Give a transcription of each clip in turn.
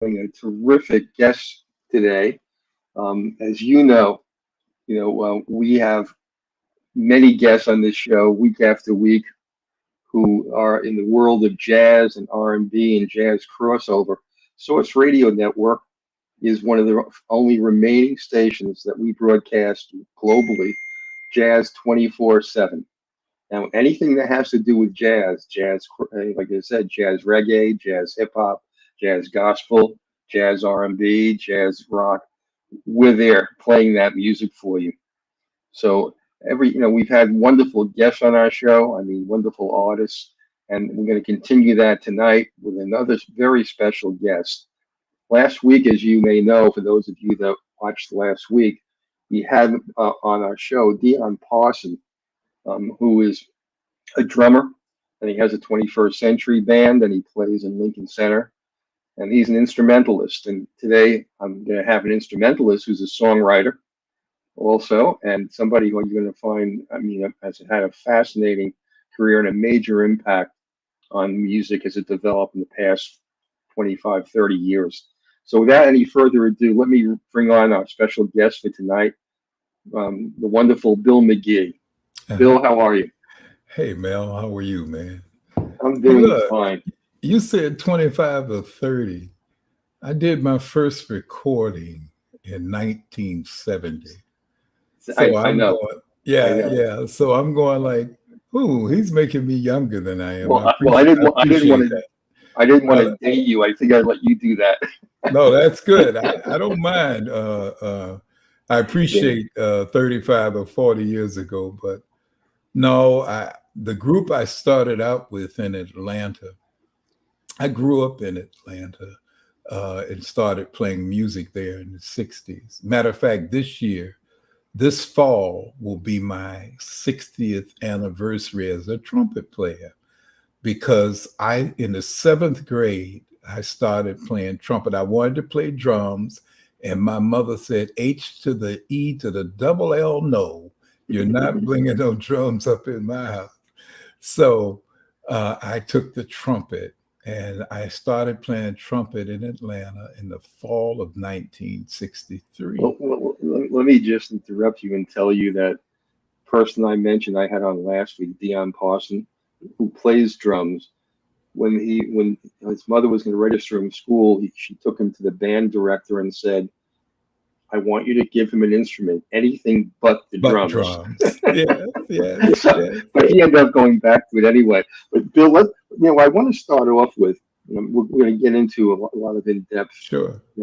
a terrific guest today. As we have many guests on this show week after week who are in the world of jazz and R&B and jazz crossover. Source Radio Network is one of the only remaining stations that we broadcast globally, jazz 24/7. Now, anything that has to do with jazz, like I said, jazz reggae, jazz hip hop, jazz gospel, jazz R&B, jazz rock, we're there playing that music for you. So we've had wonderful guests on our show. I mean, wonderful artists, and we're going to continue that tonight with another very special guest. Last week, as you may know, for those of you that watched last week, we had on our show Dion Parson, who is a drummer, and he has a 21st Century band, and he plays in Lincoln Center, and he's an instrumentalist. And today I'm going to have an instrumentalist who's a songwriter also, and somebody who you're going to find, has had a fascinating career and a major impact on music as it developed in the past 25, 30 years. So without any further ado, let me bring on our special guest for tonight, the wonderful Bill Mcgee. Bill, how are you? Hey, Mel, how are you, man? I'm doing fine. You said 25 or 30. I did my first recording in 1970. So I know. Yeah. So I'm going like, ooh, he's making me younger than I am. Well, I didn't want to date you. I think I'd let you do that. No, that's good. I don't mind. I appreciate 35 or 40 years ago, but no, the group I started out with in Atlanta, I grew up in Atlanta and started playing music there in the 60s. Matter of fact, this fall will be my 60th anniversary as a trumpet player, because in the 7th grade, I started playing trumpet. I wanted to play drums, and my mother said, H to the E to the double L, no. You're not bringing no drums up in my house. So I took the trumpet, and I started playing trumpet in Atlanta in the fall of 1963. Well, let me just interrupt you and tell you that person I mentioned I had on last week, Dion Parson, who plays drums. When his mother was going to register him in school, she took him to the band director and said, I want you to give him an instrument, anything but the drums. Yes. But he ended up going back to it anyway. But Bill, I want to start off with, we're going to get into a lot of in-depth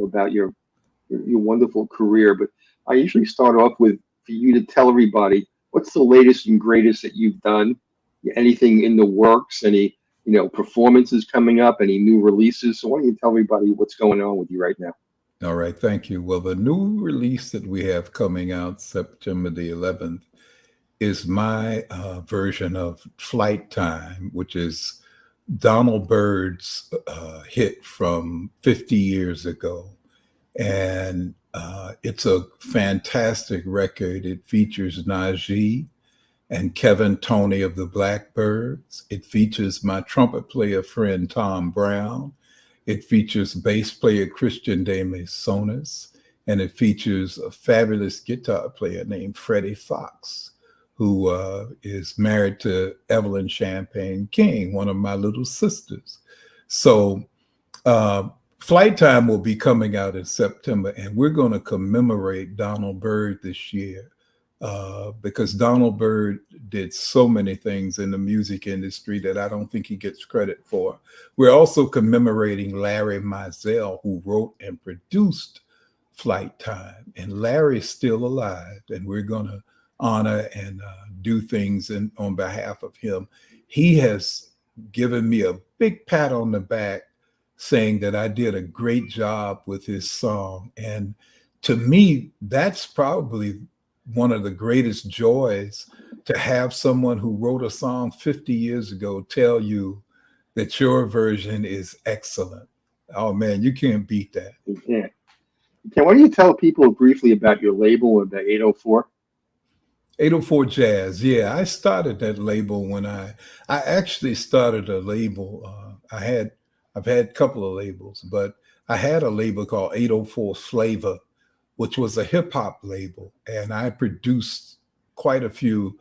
about your wonderful career. But I usually start off with, for you to tell everybody, what's the latest and greatest that you've done? Anything in the works? Any performances coming up? Any new releases? So why don't you tell everybody what's going on with you right now? All right, thank you. Well, the new release that we have coming out September the 11th is my version of Flight Time, which is Donald Byrd's hit from 50 years ago. And it's a fantastic record. It features Najee and Toney of The Blackbyrds. It features my trumpet player friend, Browne. It features bass player Christian de Mesones, and it features a fabulous guitar player named Freddie Fox, who is married to Evelyn Champagne King, one of my little sisters. So Flight Time will be coming out in September, and we're going to commemorate Donald Byrd this year. Because Donald Byrd did so many things in the music industry that I don't think he gets credit for. We're also commemorating Larry Mizell, who wrote and produced Flight Time. And Larry's still alive, and we're going to honor and do things on behalf of him. He has given me a big pat on the back saying that I did a great job with his song. And to me, that's probably one of the greatest joys, to have someone who wrote a song 50 years ago tell you that your version is excellent. Oh man, you can't beat that. You can't. Okay, why don't you tell people briefly about your label of the 804? 804 Jazz. Yeah, I started that label when I actually started a label. I I've had a couple of labels, but I had a label called 804 Flavor, which was a hip hop label. And I produced quite a few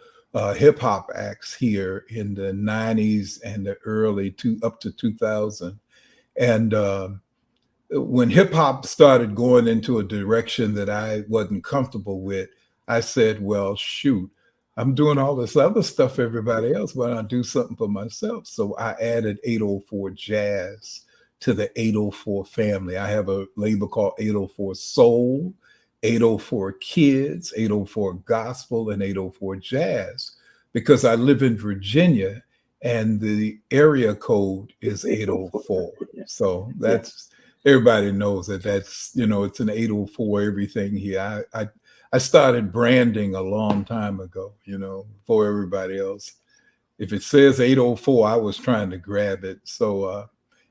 hip hop acts here in the 90s and the up to 2000. And when hip hop started going into a direction that I wasn't comfortable with, I said, well, shoot, I'm doing all this other stuff for everybody else. Why don't I do something for myself? So I added 804 Jazz to the 804 family. I have a label called 804 Soul, 804 Kids, 804 Gospel, and 804 Jazz, because I live in Virginia and the area code is 804. So that's, everybody knows that that's, it's an 804 everything here. I started branding a long time ago, for everybody else. If it says 804, I was trying to grab it. So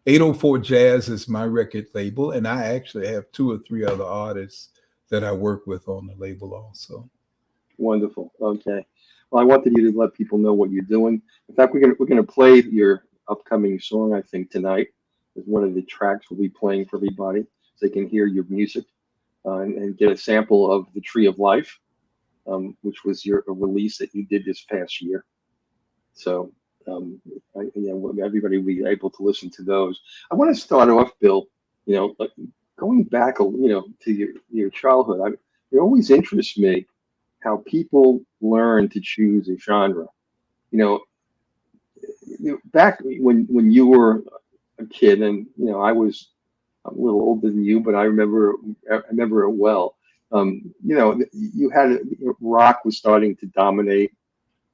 804 Jazz is my record label, and I actually have 2 or 3 other artists that I work with on the label also. Wonderful. Okay. Well, I wanted you to let people know what you're doing. In fact, we're gonna play your upcoming song, I think, tonight. Is one of the tracks we'll be playing for everybody, so they can hear your music and get a sample of The Tree of Life, which was a release that you did this past year. So everybody will be able to listen to those. I want to start off, Bill, like going back, to your childhood. It always interests me how people learn to choose a genre. Back when you were a kid, and I was a little older than you, but I remember it well. You had rock was starting to dominate,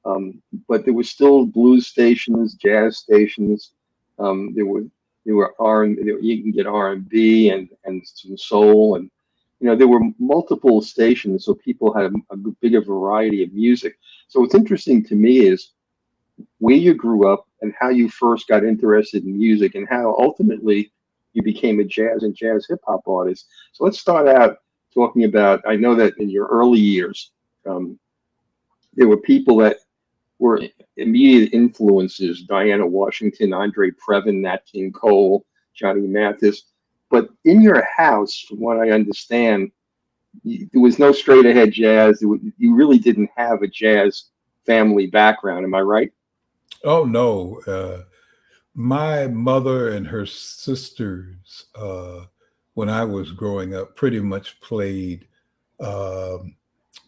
but there were still blues stations, jazz stations. There were you can get R&B and some soul, and there were multiple stations, so people had a bigger variety of music. So what's interesting to me is where you grew up and how you first got interested in music and how ultimately you became a jazz and jazz hip hop artist. So let's start out talking about, I know that in your early years, there were people that were immediate influences: Diana Washington, Andre Previn, Nat King Cole, Johnny Mathis. But in your house, from what I understand, there was no straight ahead jazz. You really didn't have a jazz family background. Am I right? Oh, no. My mother and her sisters, when I was growing up, pretty much played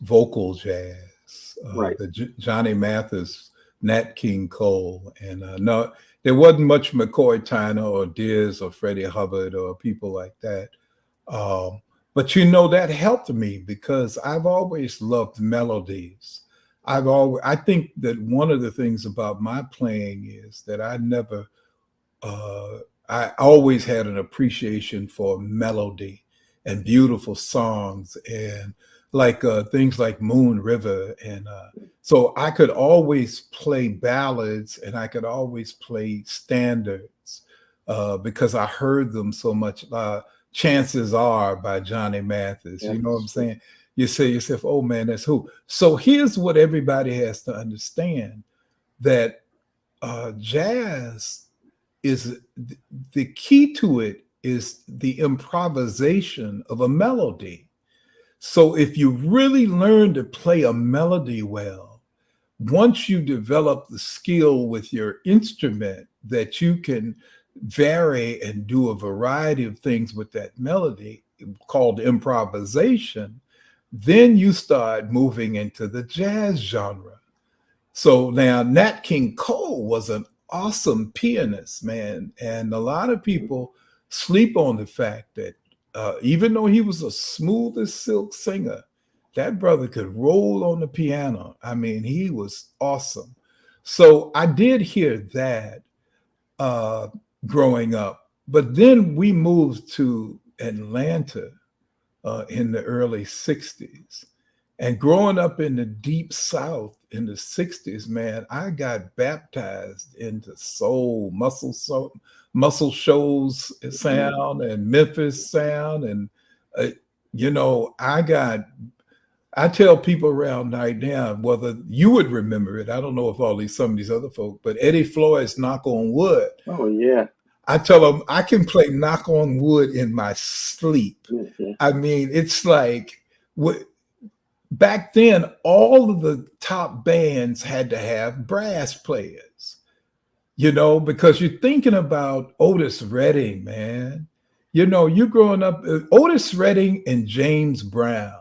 vocal jazz. Right. Johnny Mathis, Nat King Cole, and no, there wasn't much McCoy Tyner or Diz or Freddie Hubbard or people like that. But that helped me because I've always loved melodies. I think that one of the things about my playing is that I always had an appreciation for melody and beautiful songs, and like things like Moon River. And so I could always play ballads and I could always play standards because I heard them so much. Chances Are by Johnny Mathis, Yes. You know what I'm saying? You say to yourself, oh man, that's who. So here's what everybody has to understand, that jazz is the key to it is the improvisation of a melody. So if you really learn to play a melody well, once you develop the skill with your instrument that you can vary and do a variety of things with that melody called improvisation, then you start moving into the jazz genre. So now Nat King Cole was an awesome pianist, man. And a lot of people sleep on the fact that even though he was a smooth as silk singer, that brother could roll on the piano. I mean, he was awesome. So I did hear that growing up. But then we moved to Atlanta in the early 60s. And growing up in the deep South in the 60s, man, I got baptized into soul, muscle shoals sound and Memphis sound. And, I tell people around right now, whether you would remember it, I don't know if some of these other folk, but Eddie Floyd's Knock on Wood. Oh, yeah. I tell them I can play knock on wood in my sleep. Mhm. I mean, it's like back then, all of the top bands had to have brass players, because you're thinking about Otis Redding, man. You're growing up, Otis Redding and James Browne.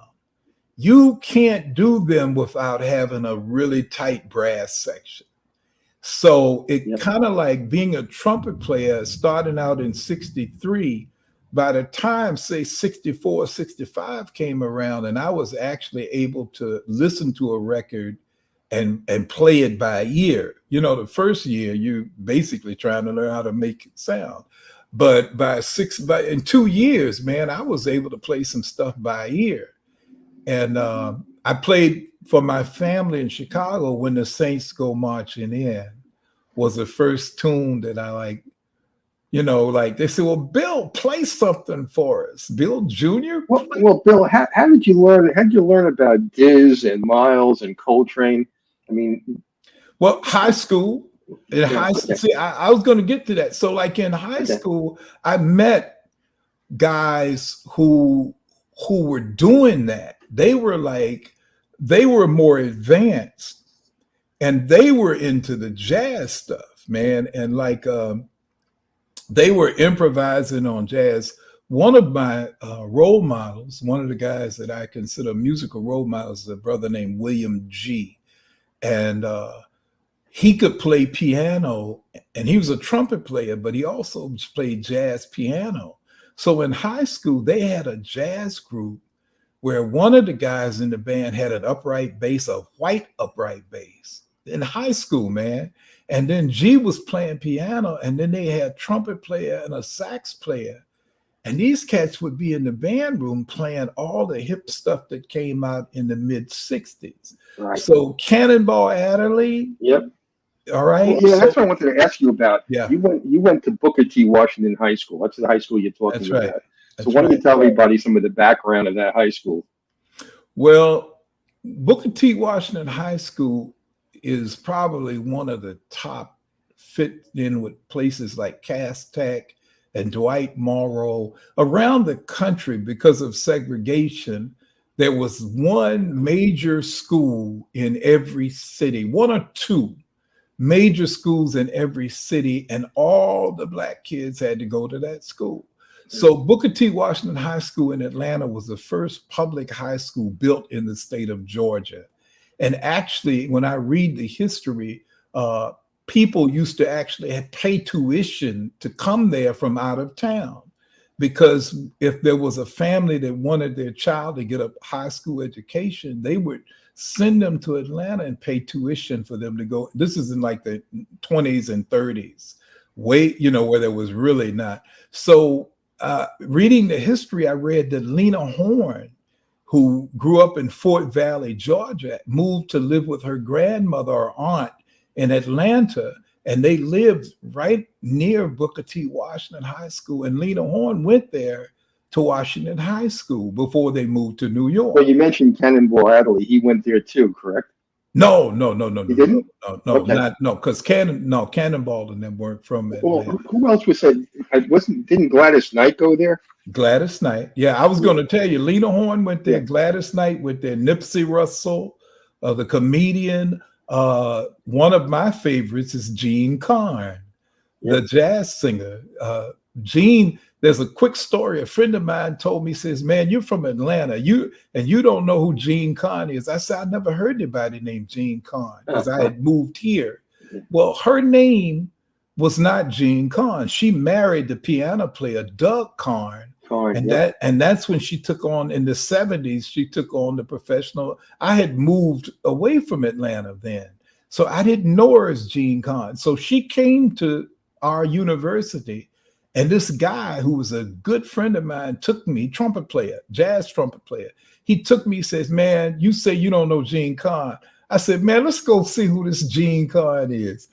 You can't do them without having a really tight brass section. So it Yep. kind of like being a trumpet player starting out in 63, by the time say 64, 65 came around and I was actually able to listen to a record and play it by ear. The first year you basically trying to learn how to make it sound. But in 2 years, man, I was able to play some stuff by ear. And I played for my family in Chicago when the Saints Go Marching In was the first tune that I like, like they said, well, Bill, play something for us. Bill Jr. Well, Bill, how did you learn? How did you learn about Diz and Miles and Coltrane? I mean, well, high school. In high school, okay. see, I was going to get to that. So, like in high school, I met guys who were doing that. They were more advanced, and they were into the jazz stuff, man. And like they were improvising on jazz. One of my role models, one of the guys that I consider musical role models, is a brother named William G. And he could play piano, and he was a trumpet player, but he also played jazz piano. So in high school, they had a jazz group where one of the guys in the band had an upright bass, a white upright bass in high school, man. And then G was playing piano, and then they had a trumpet player and a sax player. And these cats would be in the band room playing all the hip stuff that came out in the mid 60s. Right. So Cannonball Adderley. Yep. All right. Well, yeah, that's what I wanted to ask you about. Yeah. You went to Booker T. Washington High School. That's the high school you're talking That's right. about. That's so why don't right. you tell everybody some of the background of that high school? Well, Booker T. Washington High School is probably one of the top fit in with places like Cass Tech and Dwight Morrow around the country. Because of segregation, there was one major school in every city, one or two major schools in every city, and all the Black kids had to go to that school. So Booker T. Washington High School in Atlanta was the first public high school built in the state of Georgia. And actually, when I read the history, people used to actually pay tuition to come there from out of town, because if there was a family that wanted their child to get a high school education, they would send them to Atlanta and pay tuition for them to go. This is in like the 20s and 30s, where there was really not. So reading the history, I read that Lena Horne, who grew up in Fort Valley, Georgia, moved to live with her grandmother or aunt in Atlanta, and they lived right near Booker T. Washington High School. And Lena Horne went there to Washington High School before they moved to New York. Well, you mentioned Cannonball Adderley. He went there too, correct? No. He didn't? Okay. Because Cannonball and them weren't from Atlanta. Well, who else was that? Didn't Gladys Knight go there? Gladys Knight. Yeah, I was going to tell you, Lena Horne went there. Yeah. Gladys Knight went there. Nipsey Russell, the comedian. One of my favorites is Gene Carn, the jazz singer. Gene, there's a quick story. A friend of mine told me, says, man, you're from Atlanta. You don't know who Gene Carn is. I said, I never heard anybody named Gene Carn because I had moved here. Well, her name was not Gene Carn. She married the piano player, Doug Carn. And that's when she took on, in the 70s, she took on the professional. I had moved away from Atlanta then, so I didn't know her as Gene Carn. So she came to our university, and this guy who was a good friend of mine took me, trumpet player, jazz trumpet player. He took me, says, man, you say you don't know Gene Carn. I said, man, let's go see who this Gene Carn is.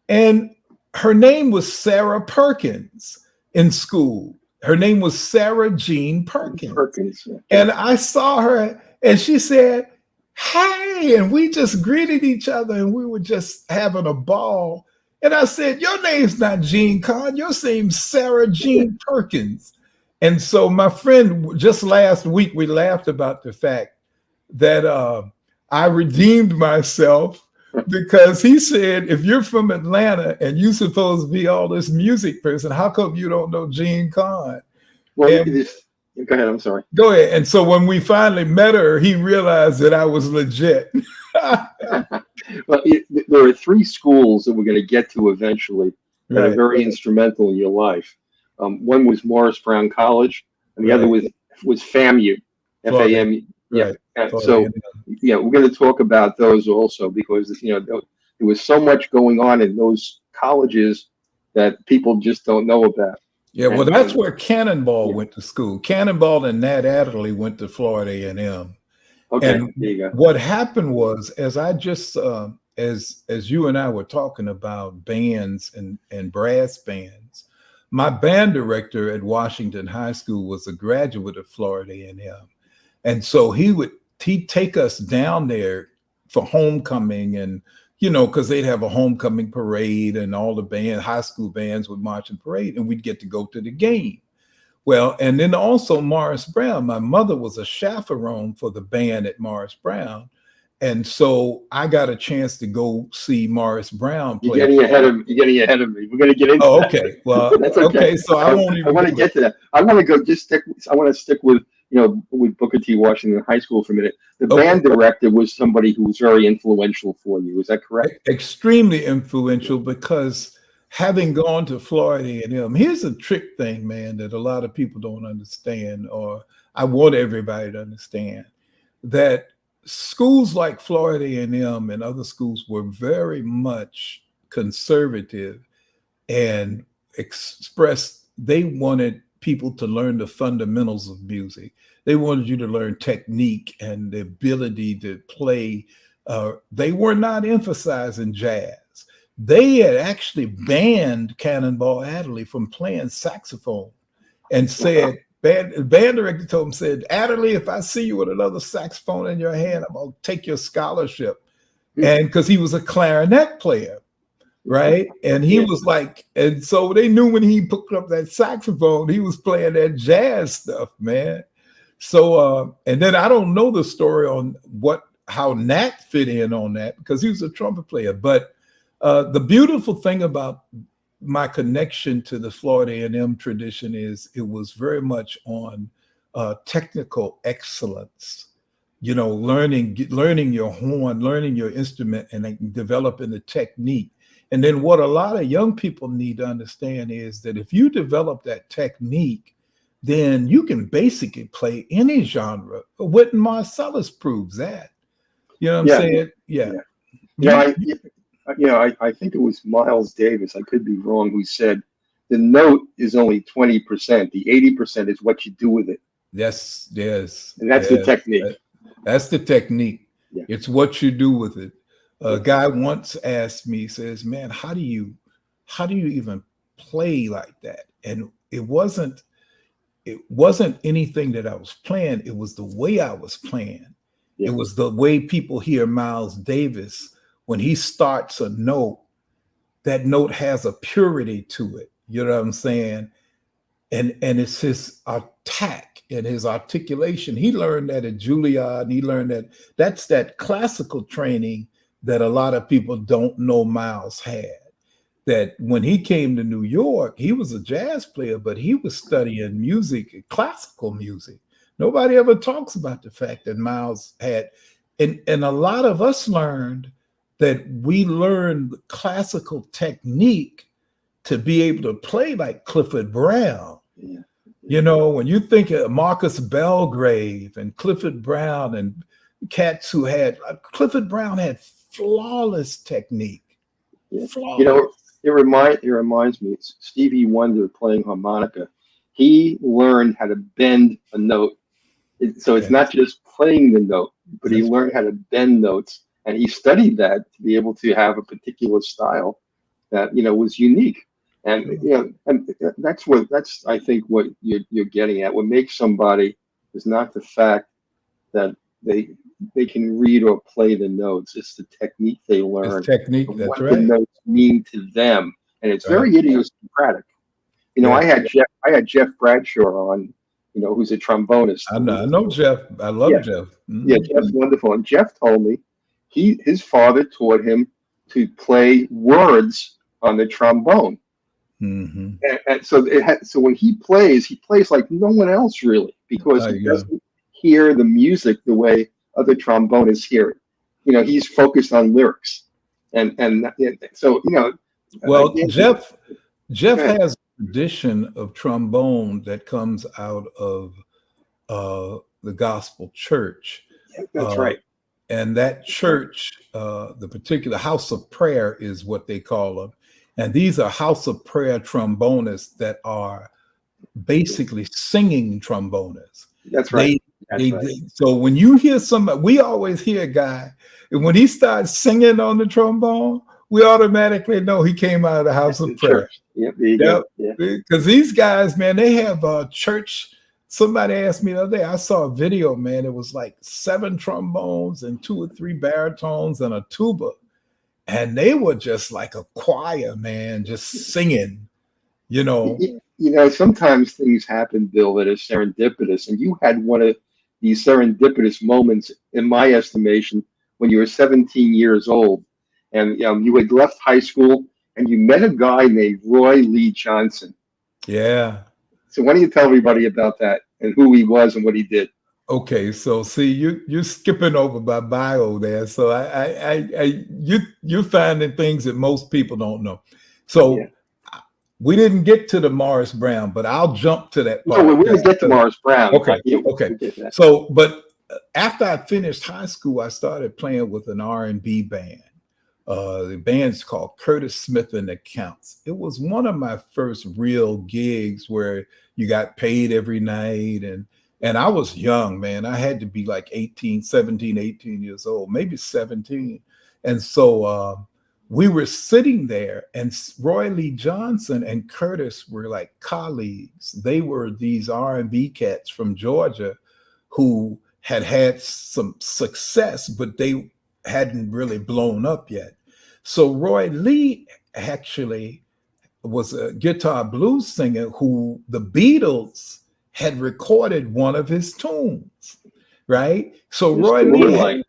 And her name was Sarah Perkins in school. Her name was Sarah Jean Perkins. And I saw her, and she said, hey, and we just greeted each other, and we were just having a ball. And I said, your name's not Jean Carr, your name's Sarah Jean Perkins. And so my friend, just last week, we laughed about the fact that I redeemed myself because he said, if you're from Atlanta and you're supposed to be all this music person, how come you don't know Jean Carr? Well, And, go ahead. I'm sorry. go ahead. And so when we finally met her, he realized that I was legit. Well, there are three schools that we're going to get to eventually that are Right. very instrumental in your life. One was Morris Brown College, and the other was FAMU, Florida. FAMU. Yeah. Right. So, yeah, we're going to talk about those also because there was so much going on in those colleges that people just don't know about. Yeah, well, that's where Cannonball went to school. Cannonball and Nat Adderley went to Florida A&M. Okay, And there you go. what happened was, as I just as you and I were talking about bands and brass bands, my band director at Washington High School was a graduate of Florida A&M, and so he'd take us down there for homecoming, and because they'd have a homecoming parade, and all the high school bands would march and parade, and we'd get to go to the game. Well, and then also Morris Brown. My mother was a chaperone for the band at Morris Brown. And so I got a chance to go see Morris Brown play. You're getting ahead of me. We're going to get into that. Okay. Well, that's okay. Okay. So I won't even. I want to get to that. I want to go. I want to stick with with Booker T. Washington High School for a minute. The band director was somebody who was very influential for you. Is that correct? Extremely influential, because having gone to Florida A&M, here's a trick thing, man, that a lot of people don't understand, or I want everybody to understand, that schools like Florida A&M and other schools were very much conservative and they wanted people to learn the fundamentals of music. They wanted you to learn technique and the ability to play. They were not emphasizing jazz. They had actually banned Cannonball Adderley from playing saxophone, and said, band director told him, said, Adderley, if I see you with another saxophone in your hand, I'm going to take your scholarship. And because he was a clarinet player, right? And he was like, and so they knew when he picked up that saxophone, he was playing that jazz stuff, man. So, and then I don't know the story on how Nat fit in on that, because he was a trumpet player. But the beautiful thing about my connection to the Florida A&M tradition is it was very much on technical excellence, learning your horn, learning your instrument, and developing the technique. And then what a lot of young people need to understand is that if you develop that technique, then you can basically play any genre. Wynton Marsalis proves that. You know what I'm saying? Yeah. I think it was Miles Davis, I could be wrong, who said the note is only 20%. The 80% is what you do with it. Yes. And that's the technique. That's the technique. Yeah. It's what you do with it. A guy once asked me, says, man, how do you even play like that? And it wasn't anything that I was playing. It was the way I was playing. Yeah. It was the way people hear Miles Davis. When he starts a note, that note has a purity to it. You know what I'm saying? And it's his attack and his articulation. He learned that at Juilliard, and he learned that's that classical training that a lot of people don't know Miles had. That when he came to New York, he was a jazz player, but he was studying music, classical music. Nobody ever talks about the fact that Miles had, and a lot of us learned that we learned classical technique to be able to play like Clifford Browne. Yeah. When you think of Marcus Belgrave and Clifford Browne and cats who Clifford Browne had flawless technique. Yeah. Flawless. It reminds me, it's Stevie Wonder playing harmonica. He learned how to bend a note. So it's not just playing the note, but he learned how to bend notes. And he studied that to be able to have a particular style that, was unique. And, and that's I think what you're getting at. What makes somebody is not the fact that they they can read or play the notes. It's the technique they learn, It's technique. of That's what the right. notes mean to them, and it's Right. very idiosyncratic. You know, Yeah. I had Jeff Bradshaw on, you know, who's a trombonist. I know Jeff. I Yeah, love Jeff. yeah, Mhm. Jeff's wonderful. And Jeff told me his father taught him to play words on the trombone. Mhm. And so so when he plays like no one else really, because he Yeah. doesn't hear the music the way other trombonists hear it. You know, he's focused on lyrics, and so you know, Well, again, Jeff go has a tradition of trombone that comes out of the gospel church. that's Uh, right. and that church, the particular house of prayer is what they call them. And these are house of prayer trombonists that are basically singing trombonists. That's right. They, That's right. so when you hear somebody, we always hear a guy, and when he starts singing on the trombone, we automatically know he came out of the house The of prayer. church. Yeah, there you Yep. go. Yeah. Because these guys, man, they have a church. Somebody asked me the other day, I saw a video, man. It was like 7 trombones and 2 or 3 baritones and a tuba. And they were just like a choir, man, just singing, you know. You know, sometimes things happen, Bill, that are serendipitous, and you had one of these serendipitous moments, in my estimation, when you were 17 years old, and you had left high school, and you met a guy named Roy Lee Johnson. Yeah. So why don't you tell everybody about that and who he was and what he did? Okay, so see, you're skipping over my bio there. So you're finding things that most people don't know. So Yeah. we didn't get to the Morris Brown, but I'll jump to that No, part. we're going to get to Morris Brown. Okay, Yeah, okay. we'll get to that. So, but after I finished high school, I started playing with an R&B band. The band's called Curtis Smith and the Counts. It was one of my first real gigs where you got paid every night, and I was young, man. I had to be like 17, 18 years old, maybe 17. And so we were sitting there, and Roy Lee Johnson and Curtis were like colleagues. They were these R&B cats from Georgia who had some success, but they hadn't really blown up yet. So Roy Lee actually was a guitar blues singer who the Beatles had recorded one of his tunes, right? So Roy Lee,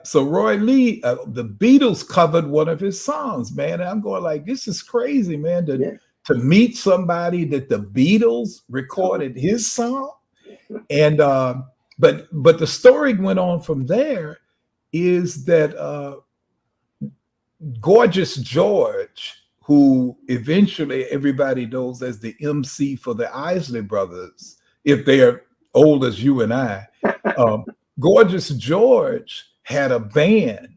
so Roy Lee, the Beatles covered one of his songs, man. And I'm going like, this is crazy, man, to meet somebody that the Beatles recorded his song. And but the story went on from there is that Gorgeous George, who eventually everybody knows as the MC for the Isley Brothers, if they're old as you and I, Gorgeous George had a band.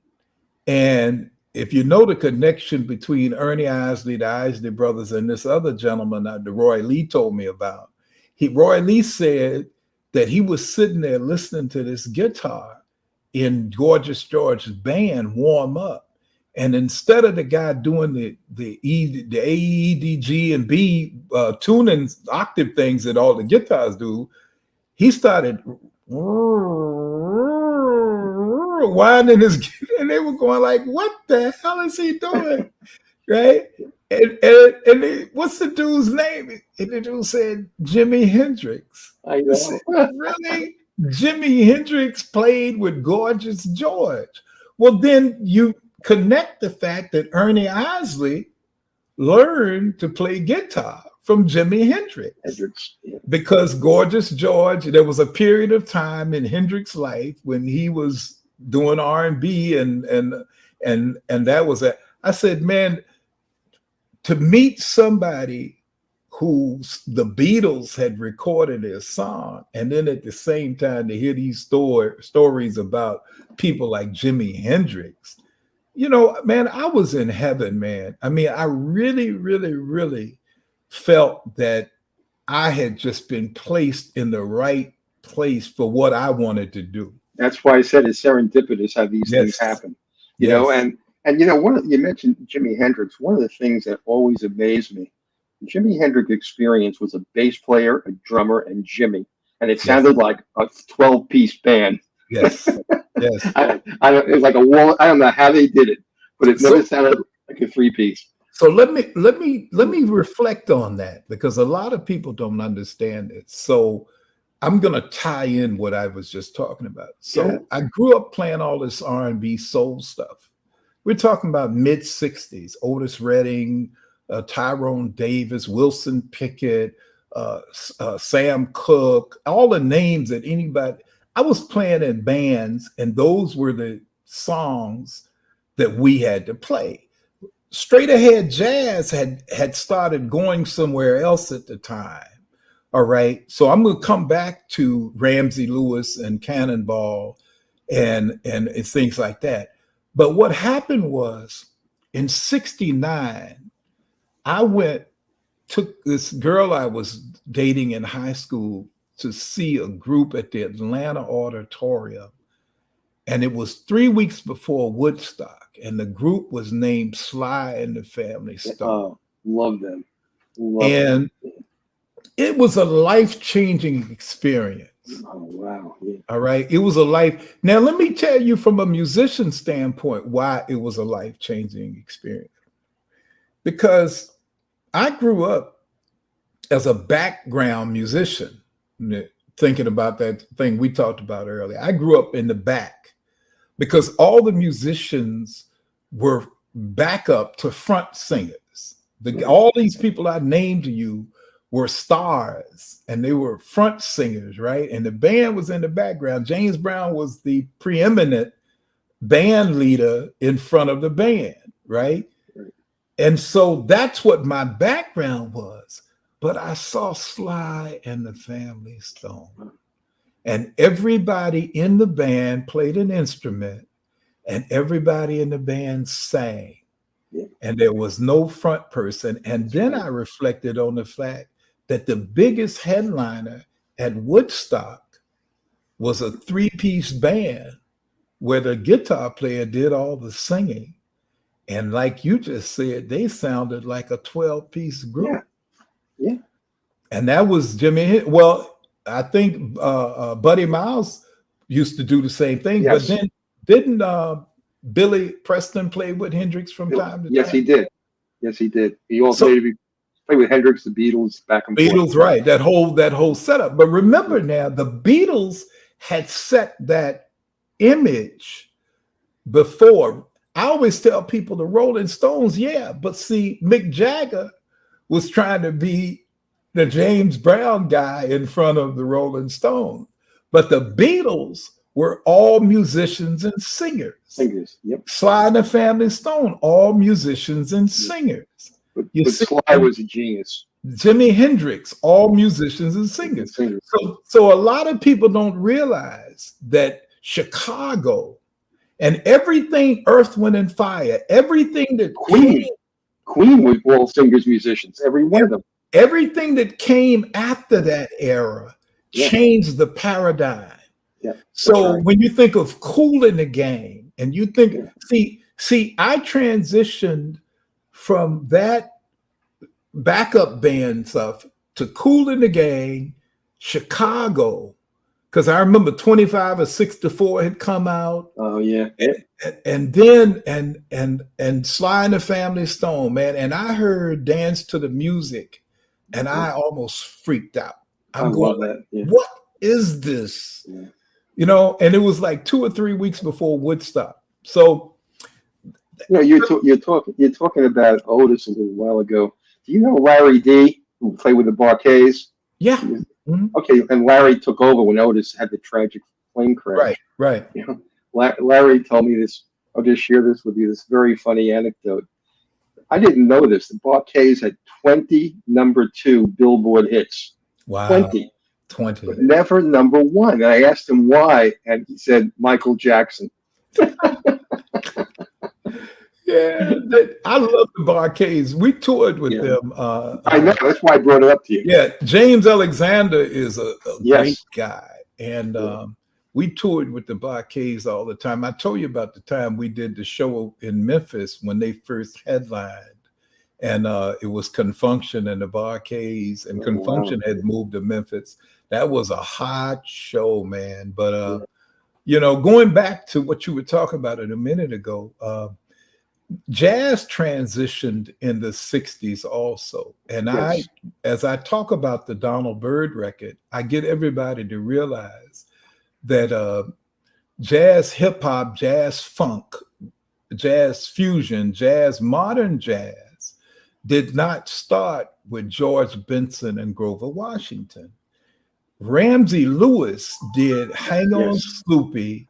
And if you know the connection between Ernie Isley, the Isley Brothers, and this other gentleman that Roy Lee told me about, Roy Lee said that he was sitting there listening to this guitar in Gorgeous George's band warm up. And instead of the guy doing the A, E, D, G, and B tuning octave things that all the guitars do, he started winding his, and they were going like, "What the hell is he doing?" Right? And what's the dude's name? And the dude said Jimi Hendrix. I know. Said, really? Jimi Hendrix played with Gorgeous George. Well, then you connect the fact that Ernie Isley learned to play guitar from Jimi Hendrix. Because Gorgeous George, there was a period of time in Hendrix's life when he was doing R&B and that was it. I said, man, to meet somebody who the Beatles had recorded their song, and then at the same time to hear these stories about people like Jimi Hendrix, you know, man, I was in heaven, man. I mean, I really, really, really felt that I had just been placed in the right place for what I wanted to do. That's why I said it's serendipitous how these things happen. You know, and you know, you mentioned Jimi Hendrix. One of the things that always amazed me, Jimi Hendrix experience was a bass player, a drummer, and Jimmy, and it sounded like a 12-piece band. Yes. Yes. It was like a wall. I don't know how they did it, but it never So, sounded like a three-piece. so let me reflect on that, because a lot of people don't understand it. So I'm going to tie in what I was just talking about. So Yeah. I grew up playing all this R&B soul stuff. We're talking about mid 60s, Otis Redding, Tyrone Davis, Wilson Pickett, Sam Cooke, all the names that anybody, I was playing in bands, and those were the songs that we had to play. Straight ahead jazz had started going somewhere else at the time. All right. So I'm going to come back to Ramsey Lewis and Cannonball and things like that. But what happened was in 69, took this girl I was dating in high school to see a group at the Atlanta Auditorium. And it was 3 weeks before Woodstock. And the group was named Sly and the Family Stone. Oh, love them. Love and them. It was a life-changing experience. Oh, wow. Yeah. All right. It was a life. Now, let me tell you from a musician standpoint why it was a life-changing experience. Because I grew up as a background musician, thinking about that thing we talked about earlier. I grew up in the back because all the musicians were backup to front singers. All these people I named to you were stars, and they were front singers, right? And the band was in the background. James Browne was the preeminent band leader in front of the band, right? And so that's what my background was. But I saw Sly and the Family Stone, and everybody in the band played an instrument, and everybody in the band sang, and there was no front person. And then I reflected on the fact that the biggest headliner at Woodstock was a three-piece band where the guitar player did all the singing. And like you just said, they sounded like a 12-piece group. Yeah. And that was Jimmy. Well, I think Buddy Miles used to do the same thing. Yes. But then didn't Billy Preston play with Hendrix from time to time? Yes, he did. Yes, he did. He also played with Hendrix, the Beatles, back and forth. Beatles, right? That whole setup. But remember now, the Beatles had set that image before. I always tell people the Rolling Stones, yeah, but see, Mick Jagger was trying to be the James Brown guy in front of the Rolling Stones. But the Beatles were all musicians and singers. Yep. Sly and the Family Stone, all musicians and singers. But Sly was a genius. Jimi Hendrix, all musicians and singers. So a lot of people don't realize that Chicago and everything Earth, Wind, and Fire, everything that Queen was all singers, musicians, every one of them. Everything that came after that era changed the paradigm. Yeah. So when you think of Kool and the Gang, and you think, see, I transitioned from that backup band stuff to Kool and the Gang, Chicago, because I remember 25 or 6 to 4 had come out. Oh yeah. And then and Sly and the Family Stone, man. And I heard Dance to the Music, and I almost freaked out. I'm going, what is this? Yeah. You know, and it was like 2 or 3 weeks before Woodstock. So, you're talking about Otis a little while ago. Do you know Larry D, who played with the Bar-Kays? Yeah. Mm-hmm. Okay, and Larry took over when Otis had the tragic plane crash. Right. You know, Larry told me this. I'll just share this with you. This very funny anecdote. I didn't know this. The Bar-Kays had 20 #2 Billboard hits. Wow. 20. But never #1. And I asked him why, and he said Michael Jackson. Yeah, I love the Bar-Kays. We toured with them. I know. That's why I brought it up to you. Yeah, James Alexander is a great guy. And we toured with the Bar-Kays all the time. I told you about the time we did the show in Memphis when they first headlined. And it was Confunction and the Bar-Kays. And Confunction had moved to Memphis. That was a hot show, man. But You know, going back to what you were talking about a minute ago, jazz transitioned in the 60s also. And Yes. as I talk about the Donald Byrd record, I get everybody to realize that jazz hip hop, jazz funk, jazz fusion, jazz, modern jazz did not start with George Benson and Grover Washington. Ramsey Lewis did Hang On Yes. Sloopy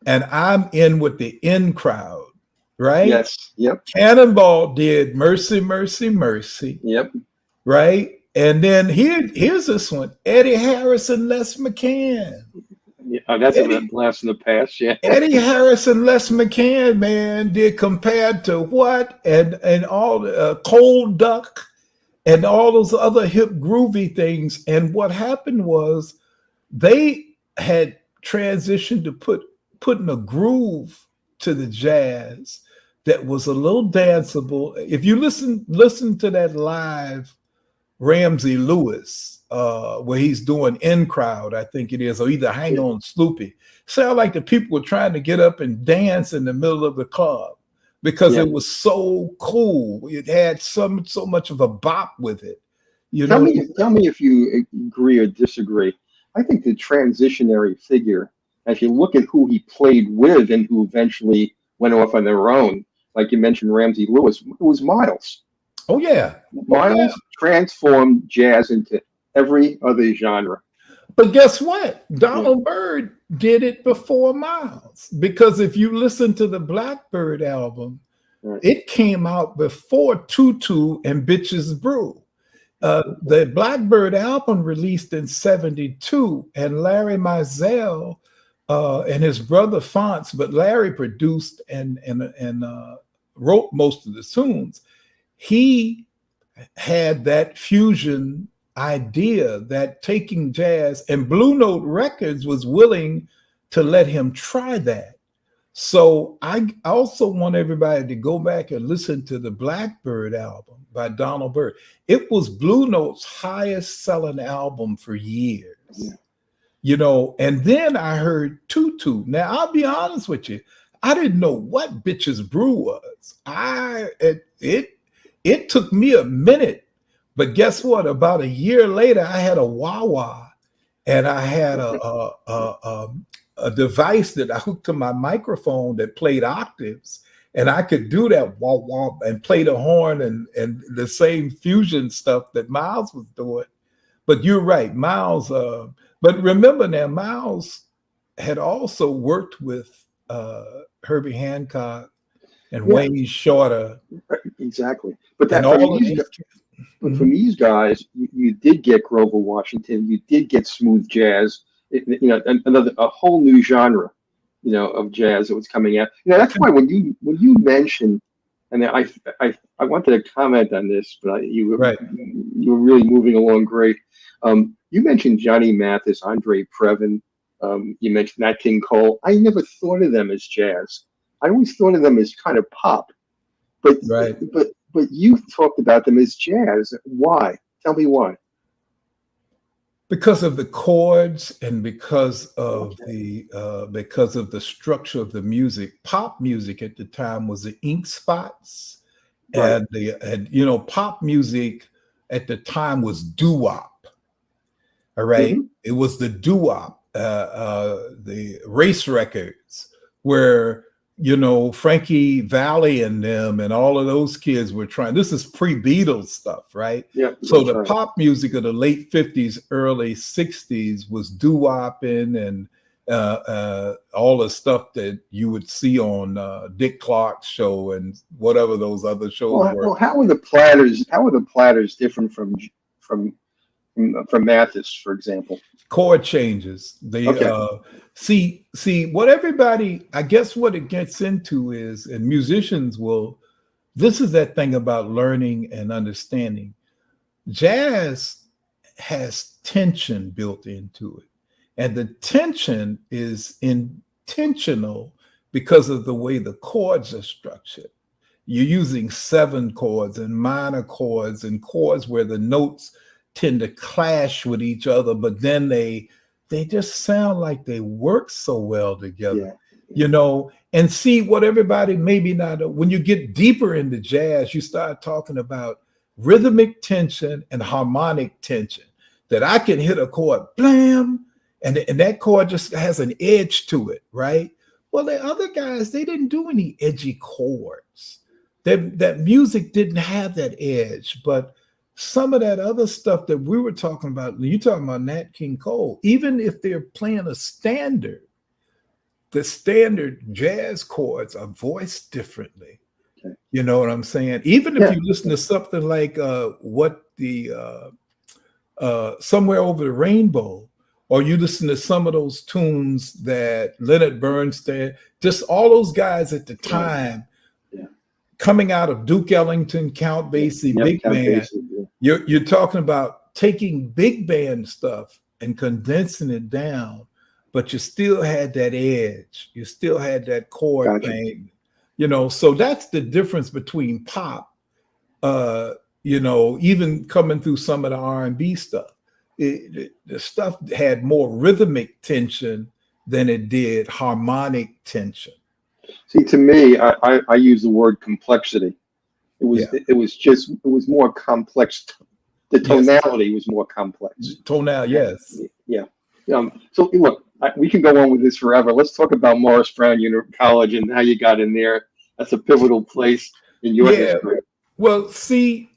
and I'm In with the In Crowd, right? Yes. Yep. Cannonball did Mercy, Mercy, Mercy, Yep. right? And then here's this one, Eddie Harris and Les McCann. Yeah, that's a blast in the past. Yeah. Eddie Harris and Les McCann, man, did Compared to What and all Cold Duck and all those other hip groovy things. And what happened was they had transitioned to putting a groove to the jazz that was a little danceable. If you listen to that live Ramsey Lewis, where he's doing In Crowd, I think it is, or either Hang On Sloopy, sound like the people were trying to get up and dance in the middle of the club because it was so cool. It had so much of a bop with it. You Tell know, me if you agree or disagree. I think the transitionary figure, as you look at who he played with and who eventually went off on their own, like you mentioned, Ramsey Lewis, it was Miles. oh yeah. Miles transformed jazz into every other genre. But guess what? Donald Byrd did it before Miles. Because if you listen to the Blackbyrd album, it came out before Tutu and Bitches Brew. The Blackbyrd album released in 72, and Larry Mizell and his brother Fonts, but Larry produced and wrote most of the tunes. He had that fusion idea that taking jazz, and Blue Note Records was willing to let him try that. So I also want everybody to go back and listen to the Blackbyrd album by Donald Byrd. It was Blue Note's highest selling album for years. Yeah. You know, and then I heard Tutu. Now I'll be honest with you, I didn't know what Bitches Brew was. It took me a minute. But guess what? About a year later, I had a wah-wah, and I had a device that I hooked to my microphone that played octaves, and I could do that wah-wah and play the horn and the same fusion stuff that Miles was doing. But you're right, Miles. But remember now, Miles had also worked with Herbie Hancock and Wayne Shorter. Exactly. But that from these guys, you did get Grover Washington, you did get smooth jazz, a whole new genre, of jazz that was coming out. That's why when you mentioned, and I wanted to comment on this, but you were really moving along great. You mentioned Johnny Mathis, Andre Previn, you mentioned Nat King Cole. I never thought of them as jazz. I always thought of them as kind of pop. But you talked about them as jazz. Why? Tell me why. Because of the chords and because of the structure of the music. Pop music at the time was the Ink Spots, and pop music at the time was doo-wop. All right, it was the doo-wop, the race records where Frankie Valli and them and all of those kids were trying. This is pre-Beatles stuff, right? Yeah. So the pop music of the late 50s, early 60s was doo-wopping and all the stuff that you would see on Dick Clark's show and whatever those other shows were. Well, how are the Platters different from Mathis, for example? Chord changes. See what everybody, I guess what it gets into is, and musicians will, this is that thing about learning and understanding. Jazz has tension built into it. And the tension is intentional because of the way the chords are structured. You're using 7 chords and minor chords and chords where the notes tend to clash with each other, but then they they just sound like they work so well together, Yeah. and see what everybody maybe not. When you get deeper into jazz, you start talking about rhythmic tension and harmonic tension, that I can hit a chord, blam, and that chord just has an edge to it, right? Well, the other guys, they didn't do any edgy chords. That music didn't have that edge, but some of that other stuff that we were talking about, you talking about Nat King Cole, even if they're playing a standard, the standard jazz chords are voiced differently. Okay. You know what I'm saying? Even if you listen to something like Somewhere Over the Rainbow, or you listen to some of those tunes that Leonard Bernstein, just all those guys at the time, coming out of Duke Ellington, Count Basie, big Count band. Basie, You're talking about taking big band stuff and condensing it down, but you still had that edge. You still had that chord thing, so that's the difference between pop, even coming through some of the R&B stuff. The stuff had more rhythmic tension than it did harmonic tension. See, to me, I use the word complexity. It was more complex. The tonality was more complex. Tonality, yes. Yeah. So look, we can go on with this forever. Let's talk about Morris Browne College and how you got in there. That's a pivotal place in your history. Well, see,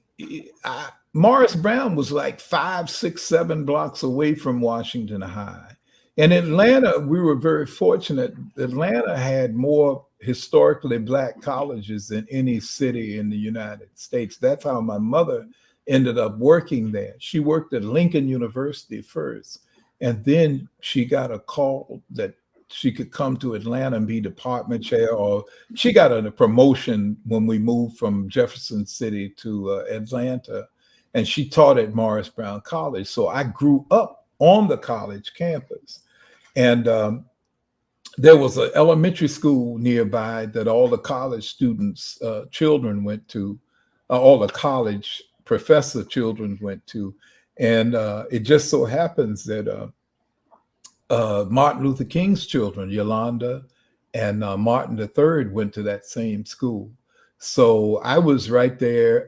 Morris Browne was like 5, 6, 7 blocks away from Washington High. In Atlanta, we were very fortunate. Atlanta had more historically Black colleges than any city in the United States. That's how my mother ended up working there. She worked at Lincoln University first, and then she got a call that she could come to Atlanta and be department chair, or she got a promotion when we moved from Jefferson City to Atlanta, and she taught at Morris Browne College. So I grew up on the college campus, and there was an elementary school nearby that all the college students' children went to, all the college professor children went to, and it just so happens that Martin Luther King's children, Yolanda and Martin III, went to that same school. So I was right there.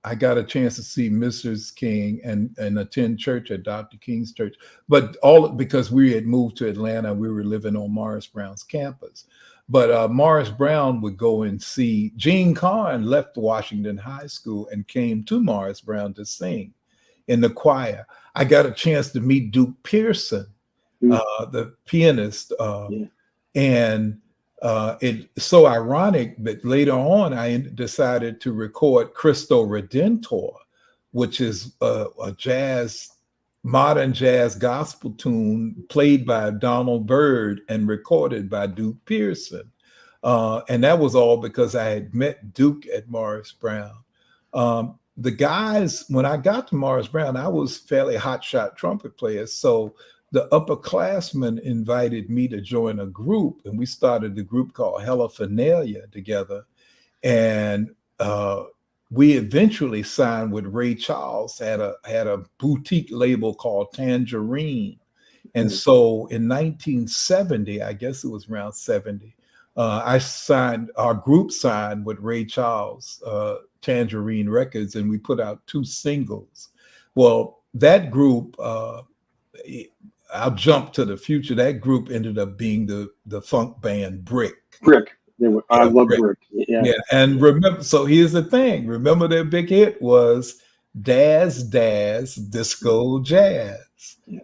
I got a chance to see Mrs. King and attend church at Dr. King's church, but all because we had moved to Atlanta, we were living on Morris Browne's campus. But Morris Browne would go and see, Gene Carn left Washington High School and came to Morris Browne to sing in the choir. I got a chance to meet Duke Pearson, the pianist, and it's so ironic that later on I decided to record Cristo Redentor, which is a modern jazz gospel tune played by Donald Byrd and recorded by Duke Pearson. And that was all because I had met Duke at Morris Browne. The guys, when I got to Morris Browne, I was fairly hotshot trumpet player. So the upperclassmen invited me to join a group, and we started a group called Heliphernalia together. And we eventually signed with Ray Charles, had a boutique label called Tangerine. And so in 1970, I guess it was around 70, our group signed with Ray Charles, Tangerine Records, and we put out 2 singles. Well, that group, I'll jump to the future. That group ended up being the funk band Brick. I love Brick. Yeah. And remember, so here's the thing. Remember their big hit was Daz Daz Disco Jazz. Yeah.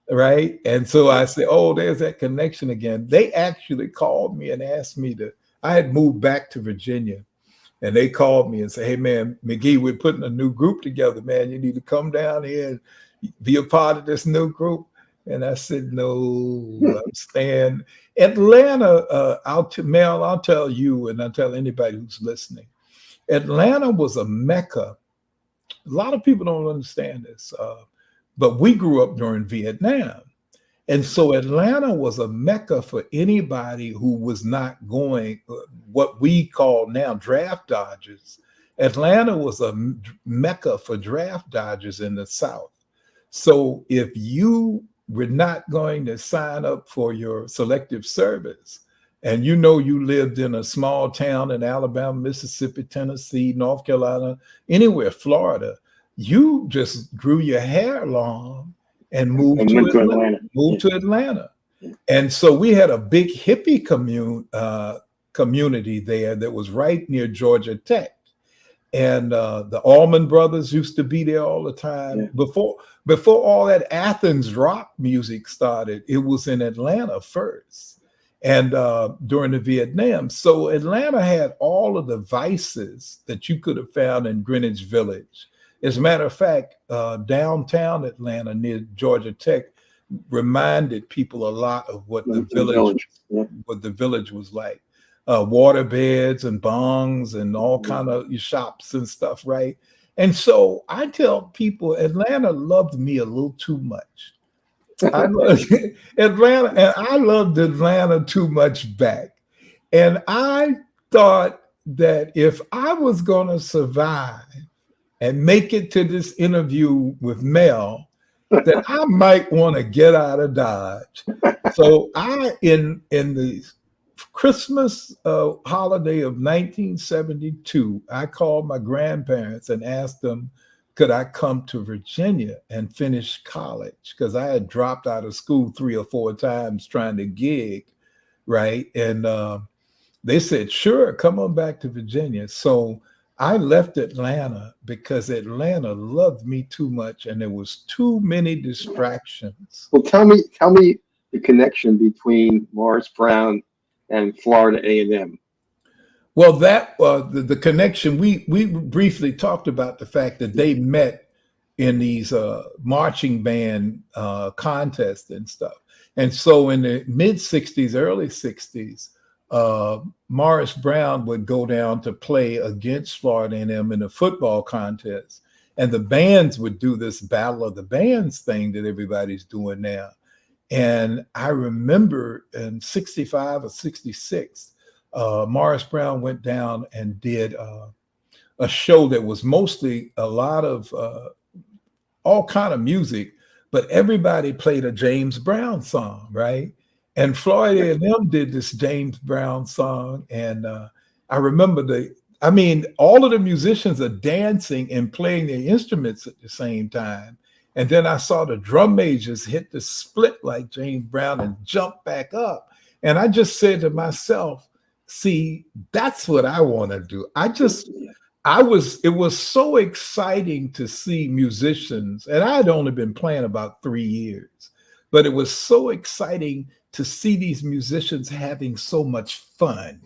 Right? And so I said, oh, there's that connection again. They actually called me and asked me I had moved back to Virginia, and they called me and said, hey man, Mcgee, we're putting a new group together, man. You need to come down here and be a part of this new group. And I said, no, I'm staying. Atlanta, I'll tell you, and I'll tell anybody who's listening, Atlanta was a mecca. A lot of people don't understand this, but we grew up during Vietnam. And so Atlanta was a mecca for anybody who was not going, what we call now draft dodgers. Atlanta was a mecca for draft dodgers in the South. So if you we're not going to sign up for your selective service. And you know, you lived in a small town in Alabama, Mississippi, Tennessee, North Carolina, anywhere, Florida. You just grew your hair long and moved to went to Atlanta. Atlanta. Moved to Atlanta. And so we had a big hippie community there that was right near Georgia Tech. And the Allman Brothers used to be there all the time. Before all that Athens rock music started, it was in Atlanta first, and during the Vietnam. So Atlanta had all of the vices that you could have found in Greenwich Village. As a matter of fact, downtown Atlanta near Georgia Tech reminded people a lot of what the village was like. Water beds and bongs and all kind of shops and stuff, right? And so I tell people Atlanta loved me a little too much. I loved Atlanta, and I loved Atlanta too much back. And I thought that if I was going to survive and make it to this interview with Mel, that I might want to get out of Dodge. So in the Christmas holiday of 1972, I called my grandparents and asked them, could I come to Virginia and finish college? Because I had dropped out of school 3 or 4 times trying to gig, right? And they said, sure, come on back to Virginia. So I left Atlanta because Atlanta loved me too much and there was too many distractions. Well, tell me the connection between Morris Browne and Florida A&M. Well, that the connection, we briefly talked about the fact that they met in these marching band contests and stuff. And so in the mid 60s, early 60s, Morris Browne would go down to play against Florida A&M in a football contest. And the bands would do this battle of the bands thing that everybody's doing now. And I remember in 65 or 66, Morris Browne went down and did a show that was mostly a lot of all kind of music, but everybody played a James Brown song, right? And Florida A&M did this James Brown song. And I remember all of the musicians are dancing and playing their instruments at the same time. And then I saw the drum majors hit the split like James Brown and jump back up. And I just said to myself, see, that's what I want to do. It was so exciting to see musicians, and I had only been playing about 3 years, but it was so exciting to see these musicians having so much fun.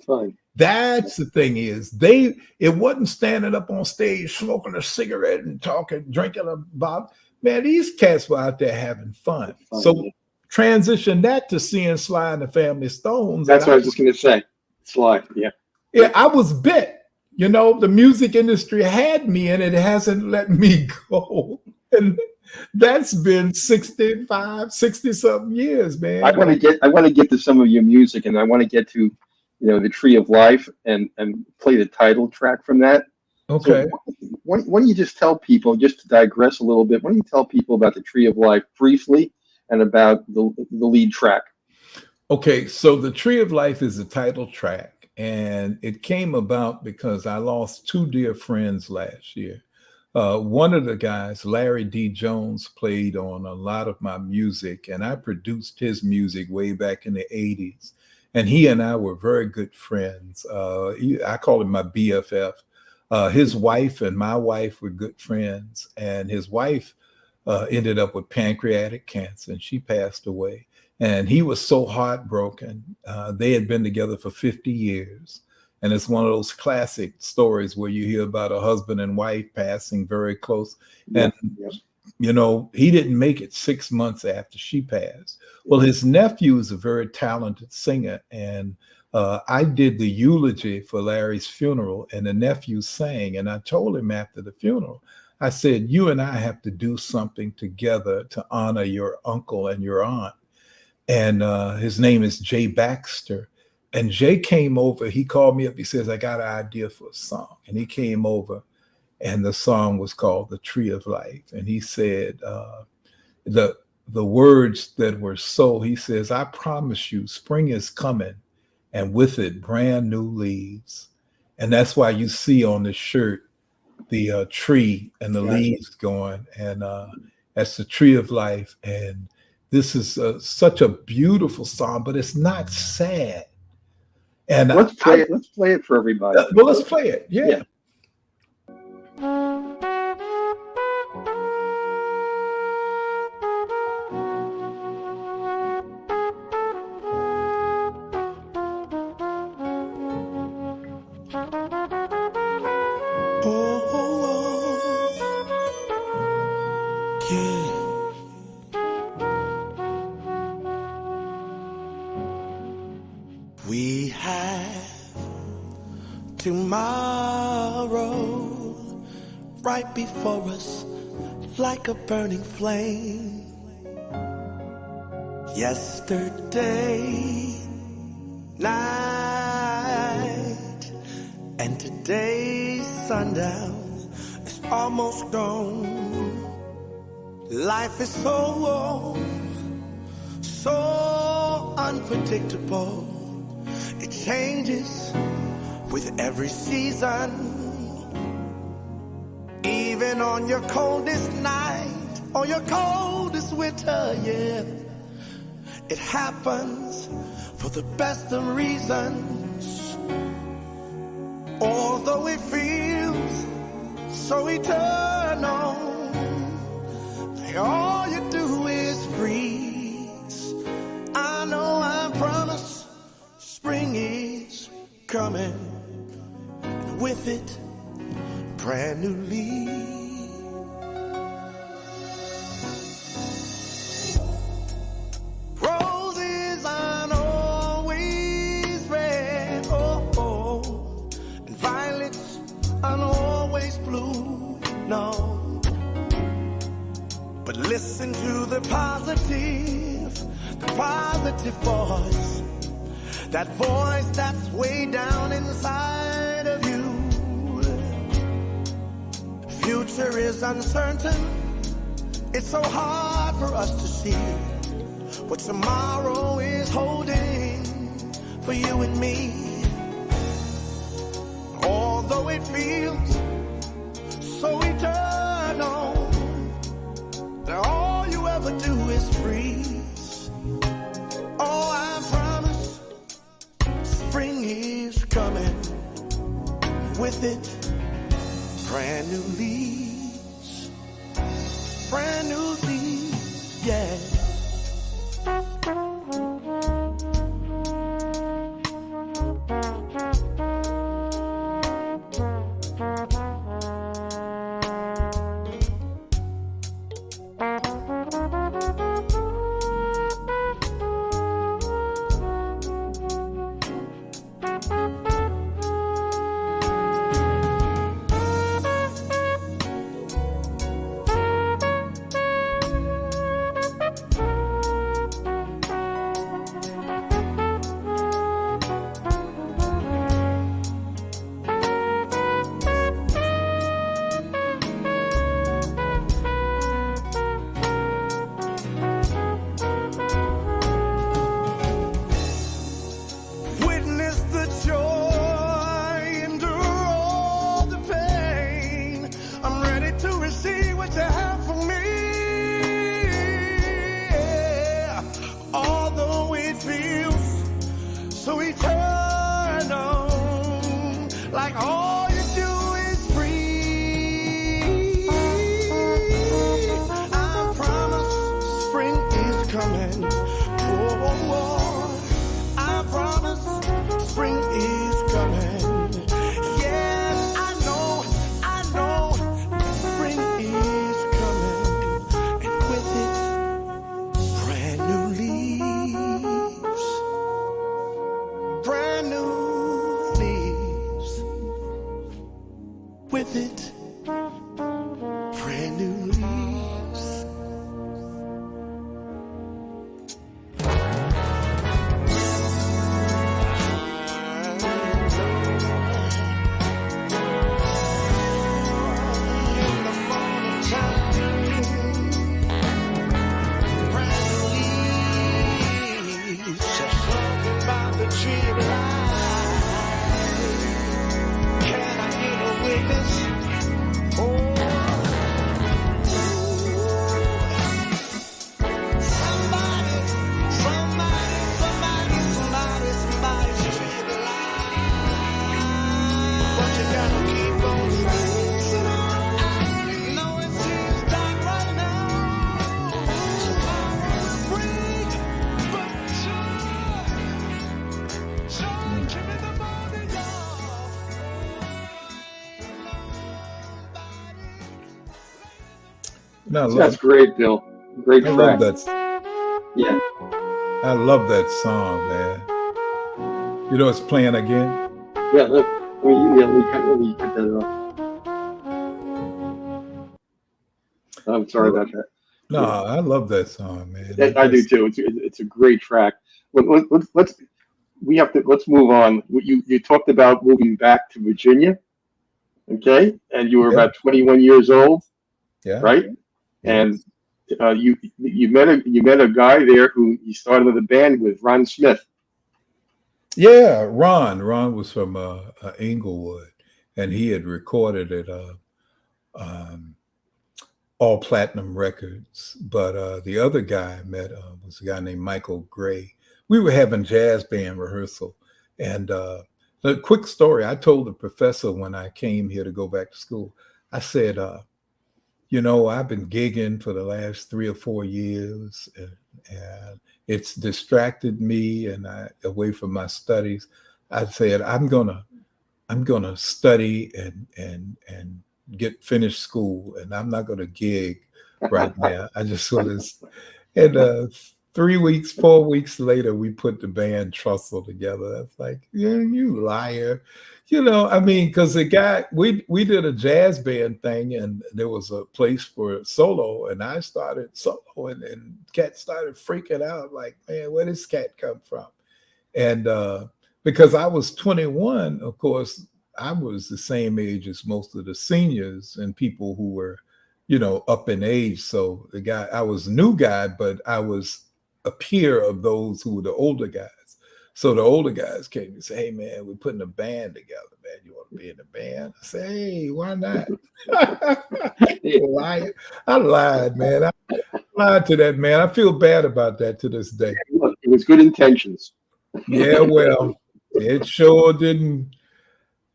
That's the thing is it wasn't standing up on stage, smoking a cigarette and talking, drinking about, man, these cats were out there having fun. So transition that to seeing Sly and the Family Stones. That's what I was just going to say. Sly, yeah. Yeah, I was bit. You know, the music industry had me and it hasn't let me go. And that's been 60 something years, man. I want to get to some of your music, and I want to get to, the Tree of Life and play the title track from that. Okay. So why don't you just tell people, just to digress a little bit, why don't you tell people about the Tree of Life briefly and about the lead track? Okay, so the Tree of Life is the title track, and it came about because I lost 2 dear friends last year. One of the guys, Larry D. Jones, played on a lot of my music, and I produced his music way back in the 80s. And he and I were very good friends. I call him my BFF. His wife and my wife were good friends, and his wife ended up with pancreatic cancer, and she passed away. And he was so heartbroken. They had been together for 50 years. And it's one of those classic stories where you hear about a husband and wife passing very close. And, he didn't make it 6 months after she passed. Well, his nephew is a very talented singer. And I did the eulogy for Larry's funeral, and the nephew sang. And I told him after the funeral, I said, you and I have to do something together to honor your uncle and your aunt. And his name is Jay Baxter. And Jay came over. He called me up. He says, I got an idea for a song. And he came over, and the song was called The Tree of Life. And he said, the words that were so, he says, I promise you, spring is coming, and with it, brand new leaves. And that's why you see on the shirt the tree and the leaves going, and that's the tree of life. And this is such a beautiful song, but it's not sad. And let's play it. Let's play it for everybody. Well, let's play it. Yeah. We have tomorrow right before us like a burning flame. Yesterday night and today's sundown is almost gone. Life is so unpredictable. It changes with every season. Even on your coldest night or your coldest winter, yeah. It happens for the best of reasons. Although it feels so eternal, all you do is freeze. I know, I promise, spring is coming, and with it, brand new leaves. Roses aren't always red, and violets aren't always blue, no. But listen to the positive voice. That voice that's way down inside of you. Future is uncertain. It's so hard for us to see what tomorrow is holding for you and me. Although it feels so eternal, that all you ever do is freeze. Oh, I promise, spring is coming. With it, brand new leaves. Brand new leaves, yeah. And That's great, Bill. Great I track. love that. Yeah. I love that song, man. You know, it's playing again. Yeah. Let me cut that off. I'm sorry about that. No, Yeah. I love that song, man. I do too. It's a great track. Let's let's move on. You talked about moving back to Virginia, okay? And you were Yeah, about 21 years old, yeah, right? yeah. And you met a guy there who you started with a band with, Ron Smith. Yeah, Ron. Ron was from Inglewood, and he had recorded at um, All Platinum Records. But the other guy I met was a guy named Michael Gray. We were having jazz band rehearsal, and a quick story. I told the professor when I came here to go back to school. I said, you know, I've been gigging for the last 3 or 4 years, and it's distracted me and away from my studies. I said, I'm gonna study and get finished school, and I'm not gonna gig right now. I just sort of, and 3 weeks, 4 weeks later, we put the band Trussell together. That's like, yeah, you liar. You know, I mean, because the guy, we did a jazz band thing, and there was a place for solo, and I started solo, and Cat started freaking out, like, man, where does Cat come from? And because I was 21, of course, I was the same age as most of the seniors and people who were, you know, up in age. So the guy, I was a new guy, but I was a peer of those who were the older guys. So the older guys came and said, hey, man, we're putting a band together, man. You want to be in the band? I said, hey, why not? I lied, man. I lied to that man. I feel bad about that to this day. Look, it was good intentions. Yeah, well, it sure didn't.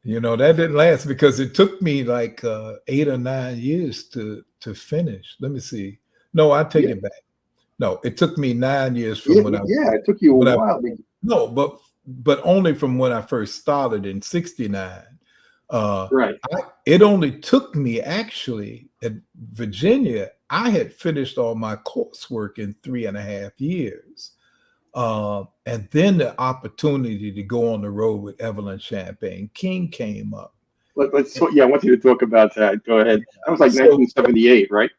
You know, that didn't last because it took me like 8 or 9 years to finish. Let me see. No, I take it back. No, it took me 9 years from when I. Yeah, it took you a while. No, but only from when I first started in '69. Right. It only took me actually at Virginia. I had finished all my coursework in 3.5 years. And then the opportunity to go on the road with Evelyn Champagne King came up. I want you to talk about that. Go ahead. That was like 1978, right?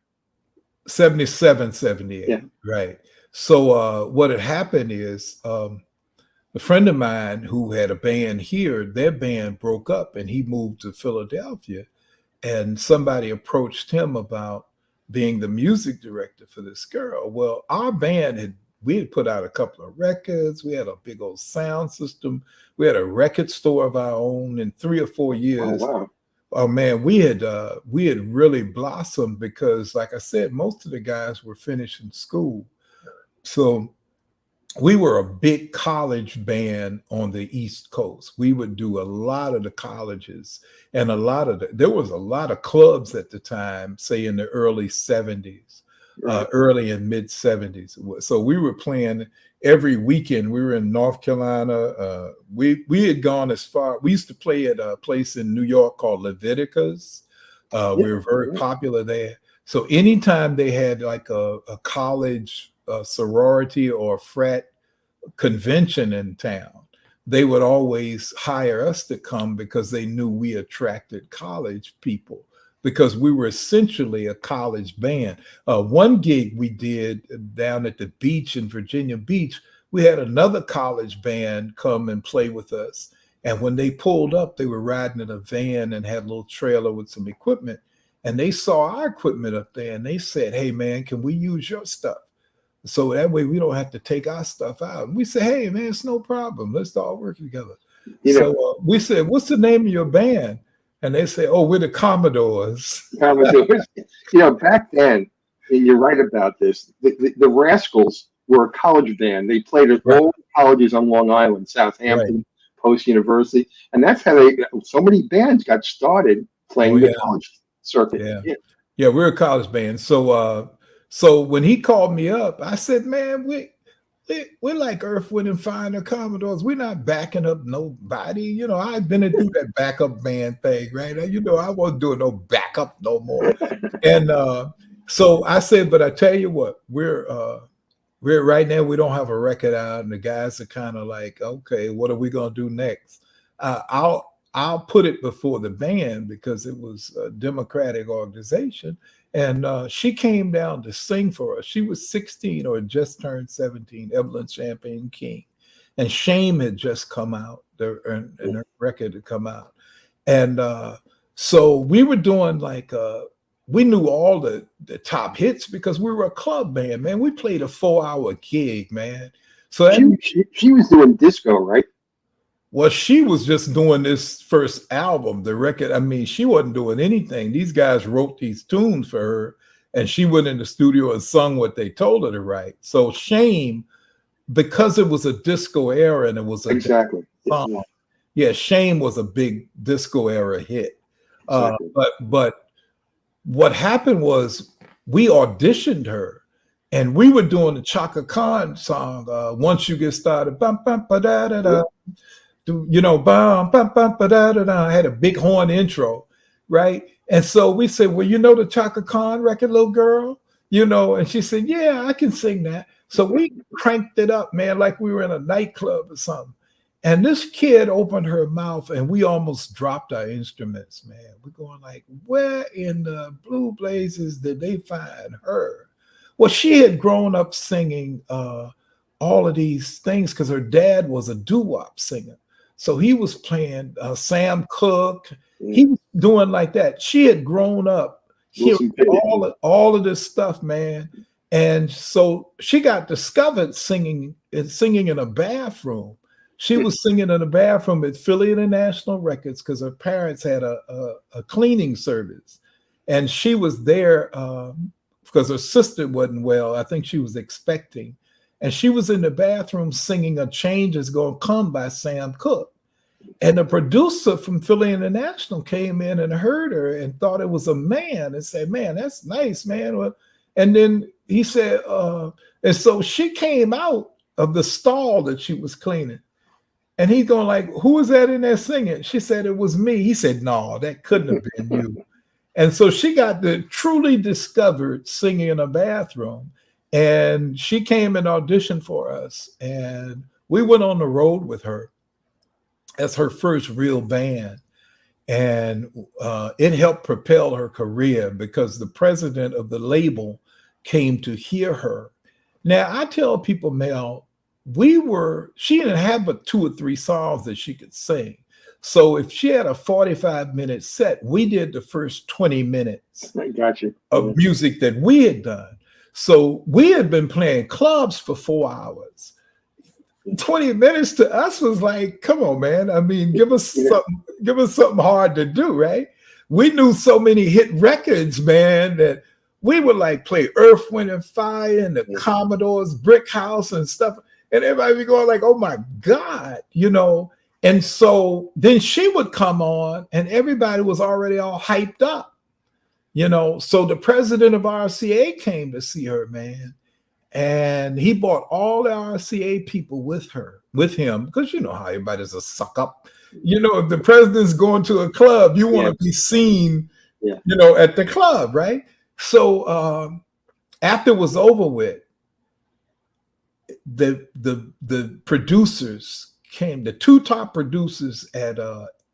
77, 78, yeah. Right. So what had happened is a friend of mine who had a band here, their band broke up and he moved to Philadelphia, and somebody approached him about being the music director for this girl. Well, our band we had put out a couple of records. We had a big old sound system. We had a record store of our own in 3 or 4 years. Oh, wow. Oh man, we had really blossomed because, like I said, most of the guys were finishing school. So we were a big college band on the East Coast. We would do a lot of the colleges and there was a lot of clubs at the time, say in the early 70s. Right. Early and mid 70s. So we were playing every weekend. We were in North Carolina. We had gone as far. We used to play at a place in New York called Leviticus. We were very popular there. So anytime they had like a college sorority or frat convention in town, they would always hire us to come because they knew we attracted college people, because we were essentially a college band. One gig we did down at the beach in Virginia Beach, we had another college band come and play with us. And when they pulled up, they were riding in a van and had a little trailer with some equipment. And they saw our equipment up there and they said, hey, man, can we use your stuff? So that way we don't have to take our stuff out. And we said, hey, man, it's no problem. Let's all work together. So we said, what's the name of your band? And they say, oh, we're the Commodores. Commodores. Back then, and you're right about this, the Rascals were a college band. They played at all colleges on Long Island, Southampton, Post University. And that's how so many bands got started playing the college circuit. Yeah, we're a college band. So when he called me up, I said, man, we're like Earth, Wind, and Fire and the Commodores. We're not backing up nobody. I've been through that backup band thing, right? I wasn't doing no backup no more. So I said, but I tell you what, we're right now, we don't have a record out, and the guys are kind of like, okay, what are we gonna do next? I'll put it before the band because it was a democratic organization, and she came down to sing for us. She was 16 or just turned 17, Evelyn Champagne King, and Shame had just come out, and her record had come out, and so we were doing like we knew all the top hits because we were a club band, man. We played a 4-hour gig, man. So that, She was doing disco, right? well, she was just doing this first album, the record. I mean, she wasn't doing anything. These guys wrote these tunes for her, and she went in the studio and sung what they told her to write. So Shame, because it was a disco era and it was a Exactly. song, yeah, Shame was a big disco era hit. Exactly. But what happened was we auditioned her, and we were doing the Chaka Khan song, Once You Get Started, bum, bum, ba, da, da, da. You know, bum, bum, bum, ba, da, da, da. I had a big horn intro, right? And so we said, well, you know the Chaka Khan record, little girl? You know, and she said, yeah, I can sing that. So we cranked it up, man, like we were in a nightclub or something. And this kid opened her mouth, and we almost dropped our instruments, man. We're going like, where in the blue blazes did they find her? Well, she had grown up singing all of these things because her dad was a doo-wop singer. So he was playing Sam Cooke. He was doing like that. She had grown up hearing all of this stuff, man. And so she got discovered singing in a bathroom. She was singing in a bathroom at Philly International Records because her parents had a cleaning service. And she was there because her sister wasn't well. I think she was expecting. And she was in the bathroom singing A Change Is Gonna Come by Sam Cooke. And the producer from Philly International came in and heard her and thought it was a man and said, man, that's nice, man. And then he said, and so she came out of the stall that she was cleaning. And he's going like, who was that in there singing? She said, it was me. He said, no, that couldn't have been you. And so she got truly discovered singing in a bathroom. And she came and auditioned for us. And we went on the road with her as her first real band. And it helped propel her career because the president of the label came to hear her. Now, I tell people, Mel, she didn't have but 2 or 3 songs that she could sing. So if she had a 45-minute set, we did the first 20 minutes of music that we had done. So we had been playing clubs for 4 hours. 20 minutes to us was like, come on, man. I mean, give us something hard to do, right? We knew so many hit records, man, that we would like play Earth, Wind and Fire and the Commodores, Brick House and stuff. And everybody be going like, oh my God, you know? And so then she would come on and everybody was already all hyped up, you know? So the president of RCA came to see her, man. And he brought all the RCA people with him, because you know how everybody's a suck up. You know, if the president's going to a club, you want to be seen, you know, at the club, right? So after it was over with, the producers came, the 2 top producers at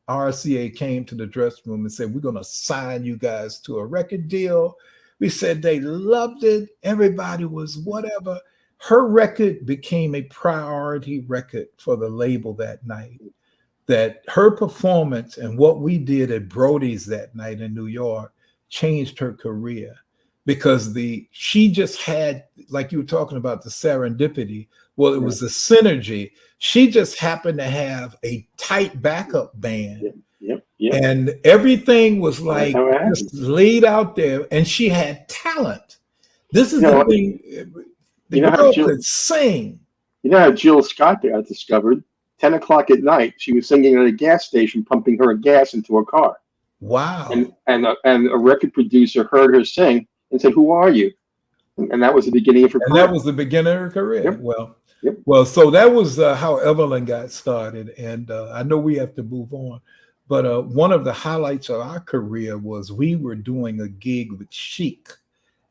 RCA came to the dressing room and said, we're going to sign you guys to a record deal. We said they loved it. Everybody was whatever. Her record became a priority record for the label that night. That her performance and what we did at Brody's that night in New York changed her career, because she just had, like you were talking about, the serendipity. Well, it was the synergy. She just happened to have a tight backup band. And everything was like just laid out there, and she had talent. This is the thing. The girl could sing. You know how Jill Scott got discovered? 10 o'clock at night, she was singing at a gas station, pumping her gas into a car. Wow. And a record producer heard her sing and said, who are you? And that was the beginning of her career. That was the beginning of her career. Well, so that was how Evelyn got started. And I know we have to move on. But one of the highlights of our career was we were doing a gig with Chic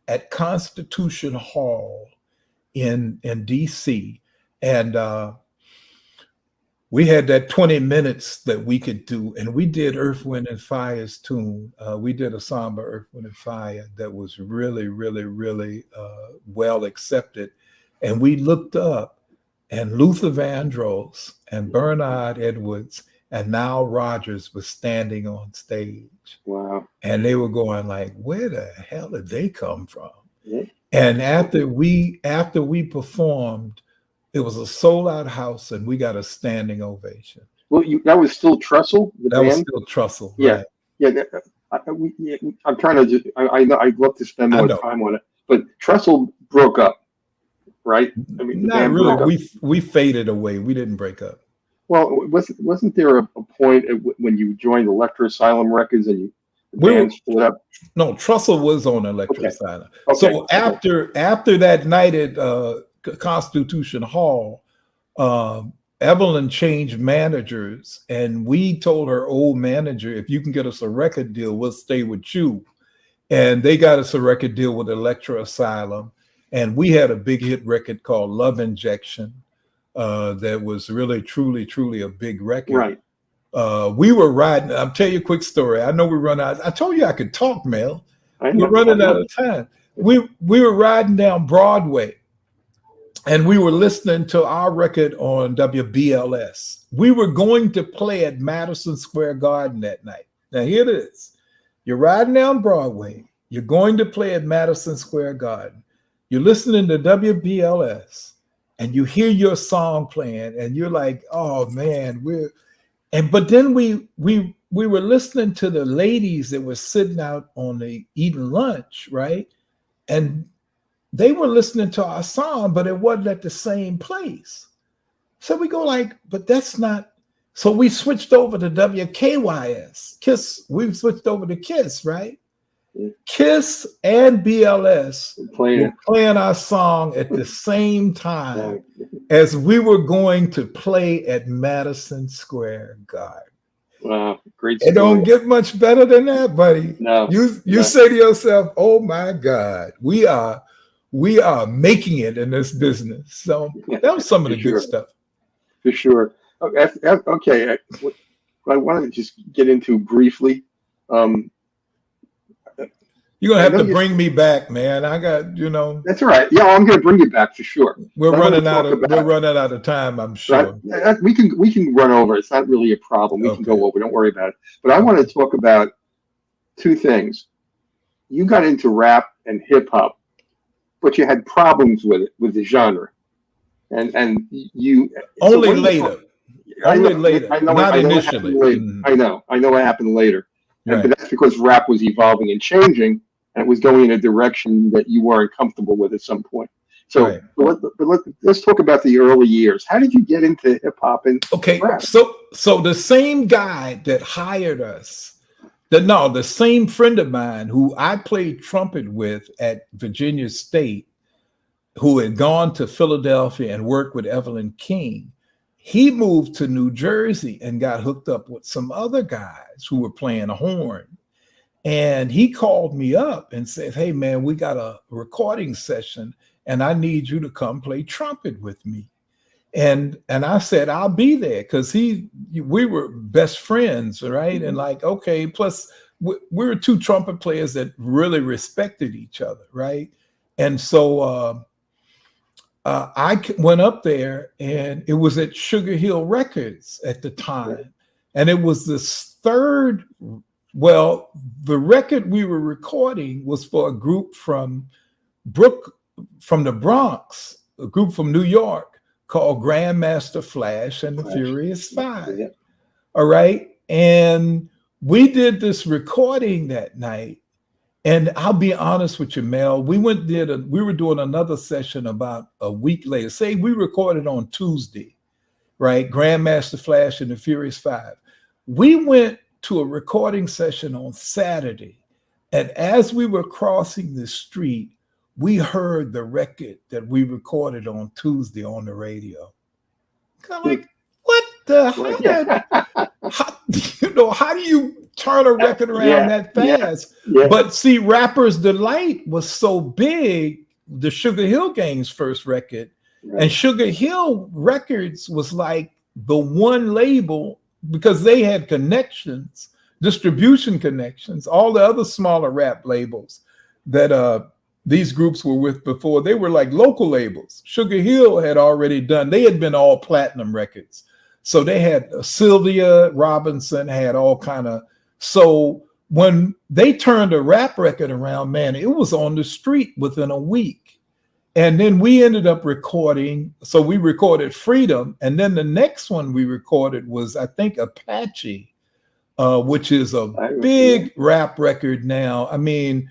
at Constitution Hall in DC, and we had that 20 minutes that we could do, and we did Earth, Wind, and Fire's tune. We did a song by Earth, Wind, and Fire that was really, really, really well accepted. And we looked up, and Luther Vandross and Bernard Edwards and Nile Rodgers was standing on stage. Wow. And they were going like, where the hell did they come from? Yeah. And after we performed, it was a sold-out house, and we got a standing ovation. Well, that was still Trussell, the That band? was still Trussell. Yeah. Right. Yeah. I'm trying to I know I'd love to spend more time on it, but Trussell broke up, right? I mean, not really. We faded away. We didn't break up. Well, wasn't there a point when you joined Electro Asylum Records and the band split up? No, Trussell was on Electro Asylum. Okay. So after that night at Constitution Hall, Evelyn changed managers, and we told her old manager, if you can get us a record deal, we'll stay with you. And they got us a record deal with Electro Asylum, and we had a big hit record called Love Injection that was really, truly, truly a big record. Right. We were riding. I'll tell you a quick story. I know we run out. I told you I could talk, Mel. We're running out of time. We were riding down Broadway, and we were listening to our record on WBLS. We were going to play at Madison Square Garden that night. Now here it is. You're riding down Broadway. You're going to play at Madison Square Garden. You're listening to WBLS, and you hear your song playing, and you're like, "Oh man, but then we were listening to the ladies that were sitting out on the eating lunch, right? And they were listening to our song, but it wasn't at the same place. So we go like, but that's not. So we switched over to WKYS, KISS. We've switched over to KISS, right? KISS and BLS were playing our song at the same time as we were going to play at Madison Square Garden. Wow, great story. It don't get much better than that, buddy. No. You say to yourself, "Oh my God, we are making it in this business." So that was some of the good stuff. For sure. Okay, I want to just get into briefly. You're gonna have to bring me back, man. I got, That's all right. Yeah, I'm gonna bring you back for sure. We're running out of time, I'm sure. Right? We can run over. It's not really a problem. We can go over. Don't worry about it. But I want to talk about two things. You got into rap and hip hop, but you had problems with the genre, and you only later. Only later, not initially. I know what happened later. Right. But that's because rap was evolving and changing, and it was going in a direction that you weren't comfortable with at some point. So, let's talk about the early years. How did you get into hip hop and rap? So the same guy that hired us, the same friend of mine who I played trumpet with at Virginia State, who had gone to Philadelphia and worked with Evelyn King, he moved to New Jersey and got hooked up with some other guys who were playing a horn. And he called me up and said, "Hey man, we got a recording session and I need you to come play trumpet with me." And I said, "I'll be there," because we were best friends, right? And like, okay, plus we were two trumpet players that really respected each other, right? And so I went up there, and it was at Sugar Hill Records at the time. And it was this the record we were recording was for a group from the Bronx, a group from New York called Grandmaster Flash and the Furious Five. Yeah. All right. And we did this recording that night. And I'll be honest with you, Mel, we were doing another session about a week later. Say we recorded on Tuesday, right? Grandmaster Flash and the Furious Five. We went to a recording session on Saturday. And as we were crossing the street, we heard the record that we recorded on Tuesday on the radio. I'm like, what the hell? How do you turn a record around that fast. But see, Rapper's Delight was so big, the Sugar Hill Gang's first record. Right. And Sugar Hill Records was like the one label because they had connections, distribution connections. All the other smaller rap labels that these groups were with before, they were like local labels. Sugar Hill had already done, they had been all platinum records. So they had Sylvia Robinson had all kind of, so when they turned a rap record around, man, it was on the street within a week. And then we ended up recording, so we recorded Freedom. And then the next one we recorded was, I think, Apache, which is a big rap record now. I mean,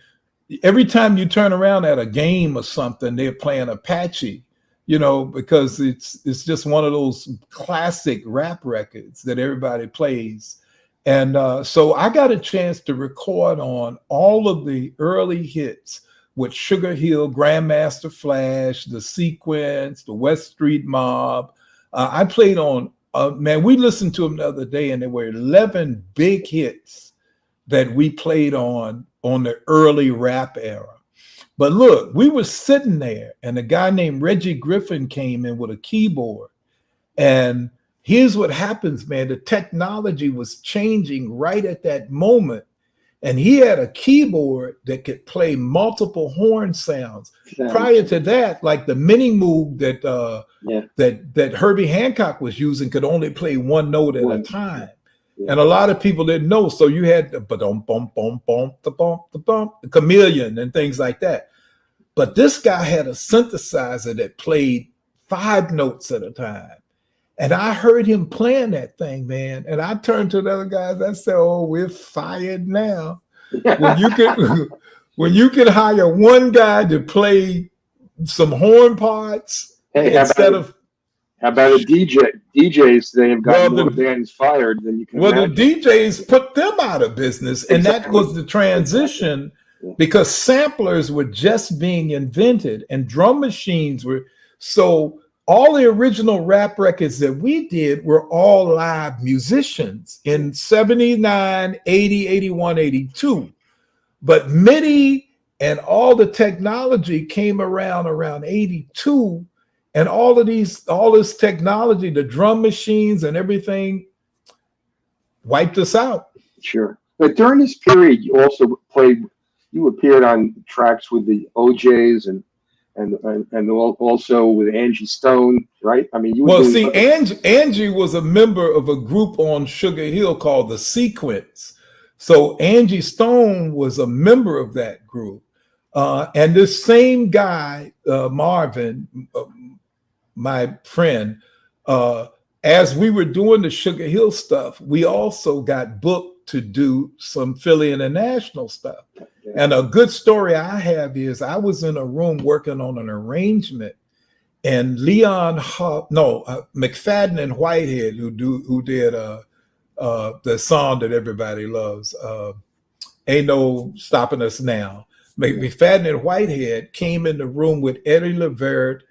every time you turn around at a game or something, they're playing Apache, you know, because it's just one of those classic rap records that everybody plays. And so I got a chance to record on all of the early hits with Sugar Hill, Grandmaster Flash, The Sequence, the West Street Mob. I played on, man, we listened to them the other day, and there were 11 big hits that we played on the early rap era. But look, we were sitting there, and a guy named Reggie Griffin came in with a keyboard. And here's what happens, man. The technology was changing right at that moment. And he had a keyboard that could play multiple horn sounds. Prior to that, like the Mini Moog that Herbie Hancock was using could only play one note at a time. And a lot of people didn't know. So you had the the Chameleon and things like that. But this guy had a synthesizer that played 5 notes at a time. And I heard him playing that thing, man. And I turned to the other guys. I said, "Oh, we're fired now." When you can hire one guy to play some horn parts instead of. How about a DJ? DJs, they have got more bands fired than you can imagine. The DJs put them out of business. And that was the transition because samplers were just being invented and drum machines were. So all the original rap records that we did were all live musicians in 79, 80, 81, 82. But MIDI and all the technology came around 82. And all this technology, the drum machines and everything wiped us out. Sure. But during this period, you also you appeared on tracks with the OJs and also with Angie Stone, right? I mean, Angie was a member of a group on Sugar Hill called The Sequence. So Angie Stone was a member of that group. And this same guy, Marvin, my friend, as we were doing the Sugar Hill stuff, we also got booked to do some Philly International stuff. And a good story I have is I was in a room working on an arrangement, and McFadden and Whitehead, who did the song that everybody loves, Ain't No Stopping Us Now. McFadden and Whitehead came in the room with Eddie LeVert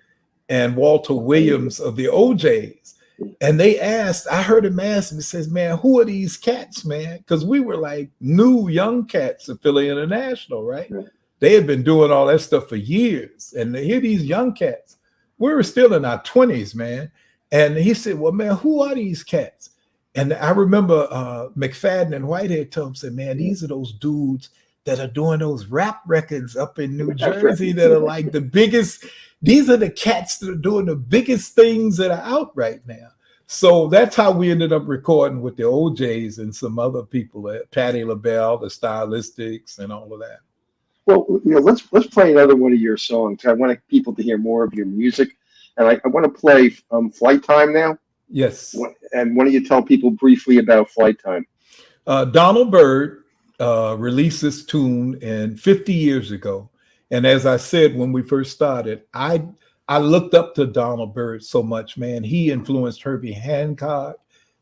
and Walter Williams of the OJs. And they asked, I heard him ask me, says, "Man, who are these cats, man?" Because we were like new young cats at Philly International, right? They had been doing all that stuff for years. And they hear these young cats. We were still in our 20s, man. And he said, "Well, man, who are these cats?" And I remember McFadden and Whitehead told him, said, "Man, these are those dudes that are doing those rap records up in New Jersey that are like the biggest. These are the cats that are doing the biggest things that are out right now." So that's how we ended up recording with the OJs and some other people, Patti LaBelle, the Stylistics, and all of that. Well, let's play another one of your songs. I want people to hear more of your music, and I want to play "Flight Time" now. Yes. And why don't you tell people briefly about "Flight Time"? Donald Byrd released this tune 50 years ago. And as I said, when we first started, I looked up to Donald Byrd so much, man. He influenced Herbie Hancock.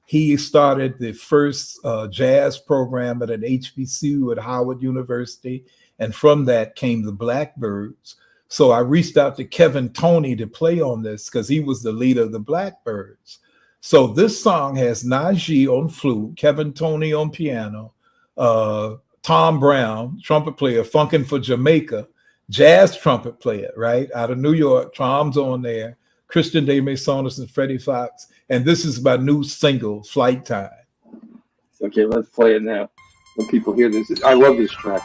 He started the first jazz program at an HBCU at Howard University. And from that came the Blackbyrds. So I reached out to Kevin Toney to play on this because he was the leader of the Blackbyrds. So this song has Najee on flute, Kevin Toney on piano, Tom Browne, trumpet player, funkin' for Jamaica, jazz trumpet player, right, out of New York. Trom's on there. Christian de Mesones and Freddie Fox. And this is my new single, Flight Time. Okay, let's play it now. When people hear this, I love this track.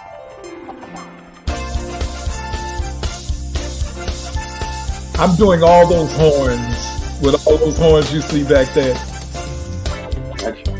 I'm doing all those horns with all those horns you see back there. Gotcha.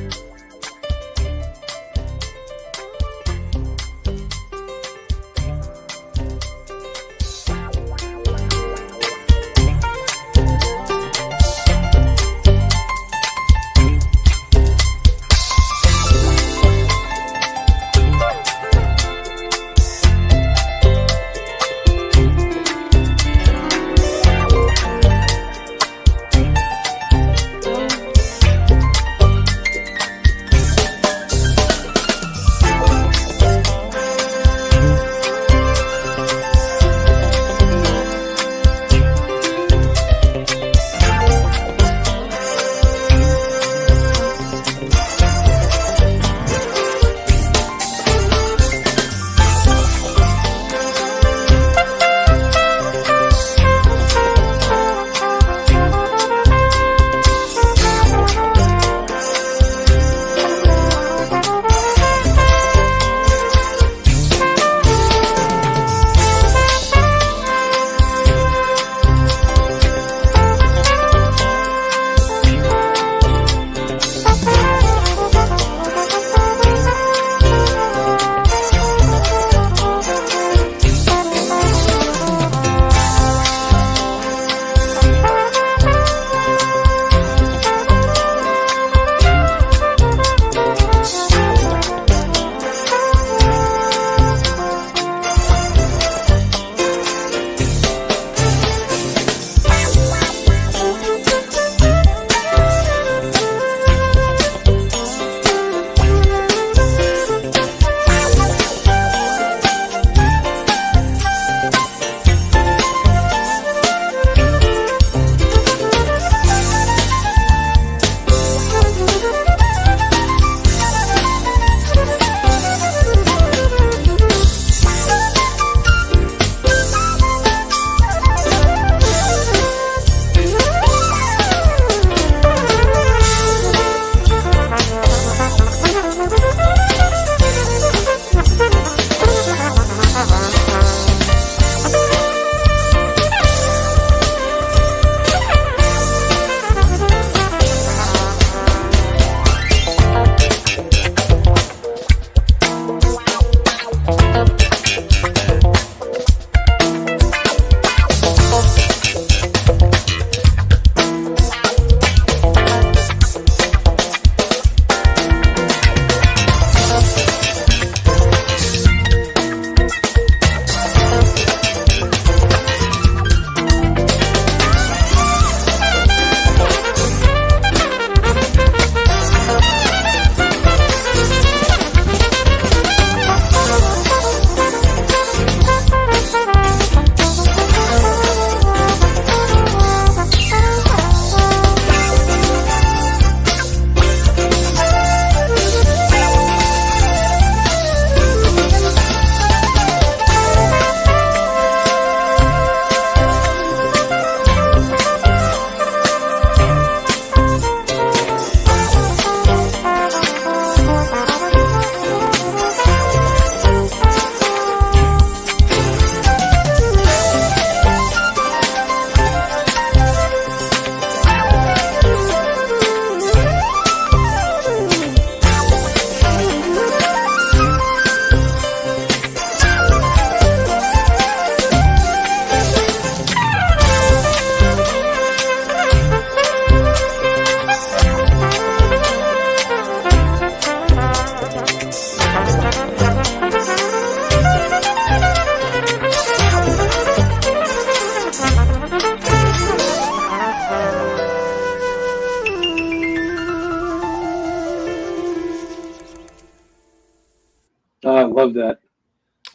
I love that.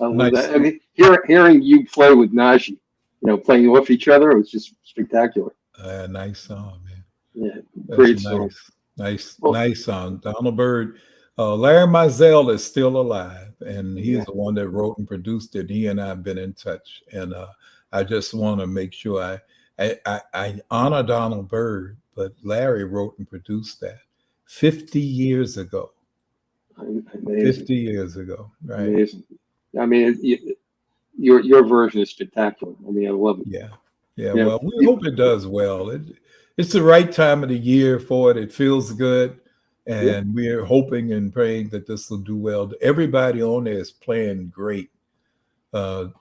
I love Nice. that. I mean, hearing you play with Najee, playing off each other, it was just spectacular. Nice song, man. Yeah, That's great song. nice Well- nice song. Donald Byrd Larry Mizell is still alive, and he's Yeah. the one that wrote and produced it. He and I have been in touch, and I just want to make sure I honor Donald Byrd, but Larry wrote and produced that 50 years ago. Amazing. 50 years ago, right? Amazing. I mean, your version is spectacular. I mean, I love it. Yeah. Yeah. Yeah. Well, we hope it does well. It's the right time of the year for it. It feels good. And we're hoping and praying that this will do well. Everybody on there is playing great,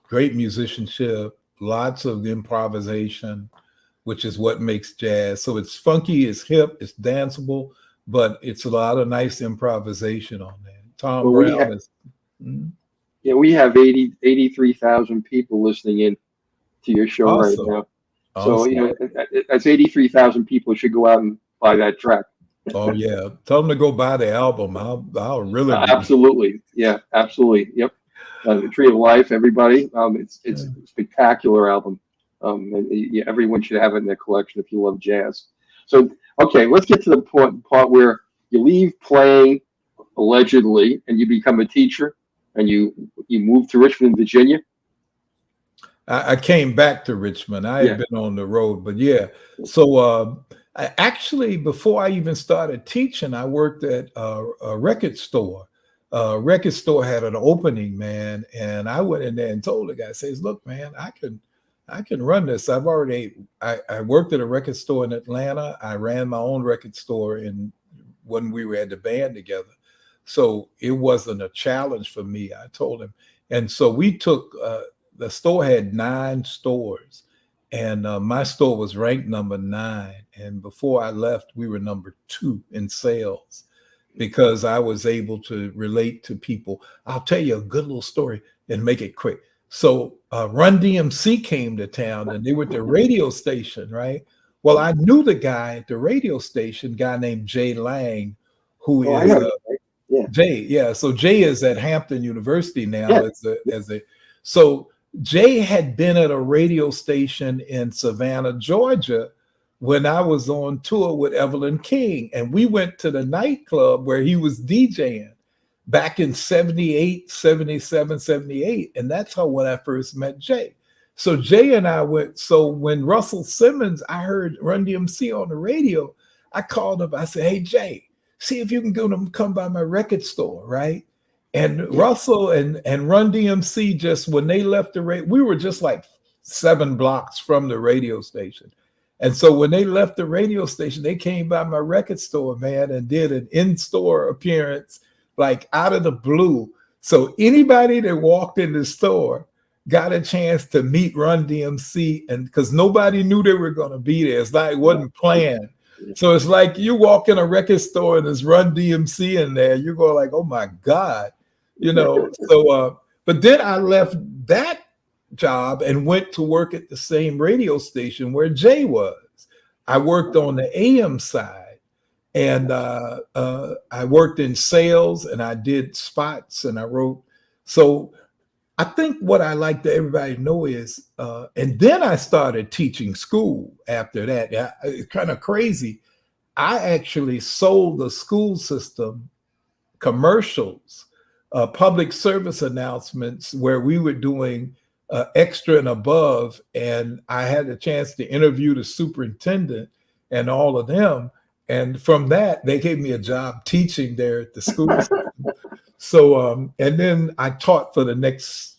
great musicianship, lots of improvisation, which is what makes jazz. So it's funky, it's hip, it's danceable, but it's a lot of nice improvisation on there. Tom Browne is. Yeah, we have 83,000 people listening in to your show Awesome. right now. Awesome. So, that's 83,000 people should go out and buy that track. Oh yeah, tell them to go buy the album. I'll really absolutely, yeah, absolutely, yep. The Tree of Life, everybody. It's a spectacular album. And everyone should have it in their collection if you love jazz. So, okay, let's get to the part where you leave playing allegedly and you become a teacher, and you move to Richmond, Virginia. I came back to Richmond. I had been on the road, but yeah. So I actually, before I even started teaching, I worked at a record store. Record store had an opening, man, and I went in there and told the guy, says, "Look, man, I can run this. I worked at a record store in Atlanta. I ran my own record store when we were at the band together. So it wasn't a challenge for me." I told him, and so we took. The store had 9 stores, and my store was ranked number 9. And before I left, we were number 2 in sales because I was able to relate to people. I'll tell you a good little story and make it quick. So Run DMC came to town, and they were at the radio station, right? Well, I knew the guy at the radio station, guy named Jay Lang, who is Jay. Yeah, so Jay is at Hampton University now so Jay had been at a radio station in Savannah, Georgia, when I was on tour with Evelyn King. And we went to the nightclub where he was DJing back in 78, 77, 78. And that's when I first met Jay. So Jay and I went. So when Russell Simmons, I heard Run DMC on the radio, I called him. I said, "Hey, Jay, see if you can get him to come by my record store," right? And Russell and Run DMC, just when they left the radio, we were just like 7 blocks from the radio station. And so when they left the radio station, they came by my record store, man, and did an in-store appearance, like out of the blue. So anybody that walked in the store got a chance to meet Run DMC, and because nobody knew they were going to be there. It's like it wasn't planned. So it's like you walk in a record store and there's Run DMC in there. You go like, "Oh my God." So, but then I left that job and went to work at the same radio station where Jay was. I worked on the AM side, and I worked in sales, and I did spots, and I wrote. So I think what I like to everybody know is, and then I started teaching school after that. It's kind of crazy. I actually sold the school system commercials, public service announcements where we were doing extra and above. And I had a chance to interview the superintendent and all of them. And from that, they gave me a job teaching there at the school system. So, and then I taught for the next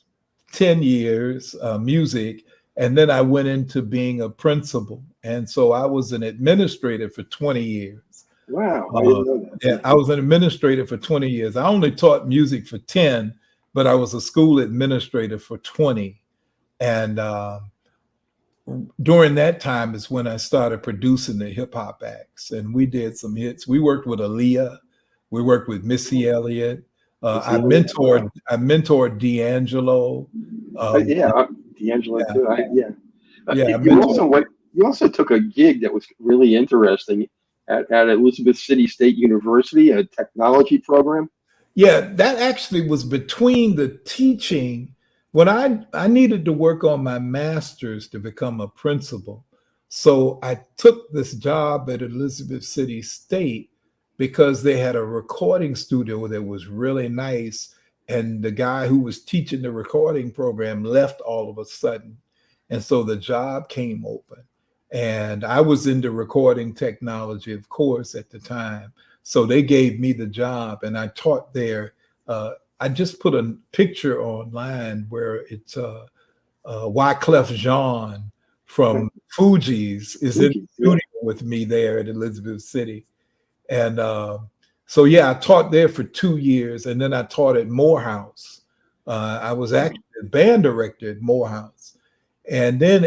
10 years music. And then I went into being a principal. And so I was an administrator for 20 years. Wow, I didn't know that. Yeah, I was an administrator for 20 years. I only taught music for 10, but I was a school administrator for 20. And during that time is when I started producing the hip hop acts, and we did some hits. We worked with Aaliyah, we worked with Missy Elliott. I mentored D'Angelo. D'Angelo too. You also took a gig that was really interesting at Elizabeth City State University, a technology program. Yeah, that actually was between the teaching. When I needed to work on my master's to become a principal. So I took this job at Elizabeth City State because they had a recording studio that was really nice. And the guy who was teaching the recording program left all of a sudden. And so the job came open. And I was into recording technology, of course, at the time. So they gave me the job, and I taught there. I just put a picture online where it's Wyclef Jean from Fugees is in the studio with me there at Elizabeth City. And so, yeah, I taught there for 2 years, and then I taught at Morehouse. I was actually the band director at Morehouse. And then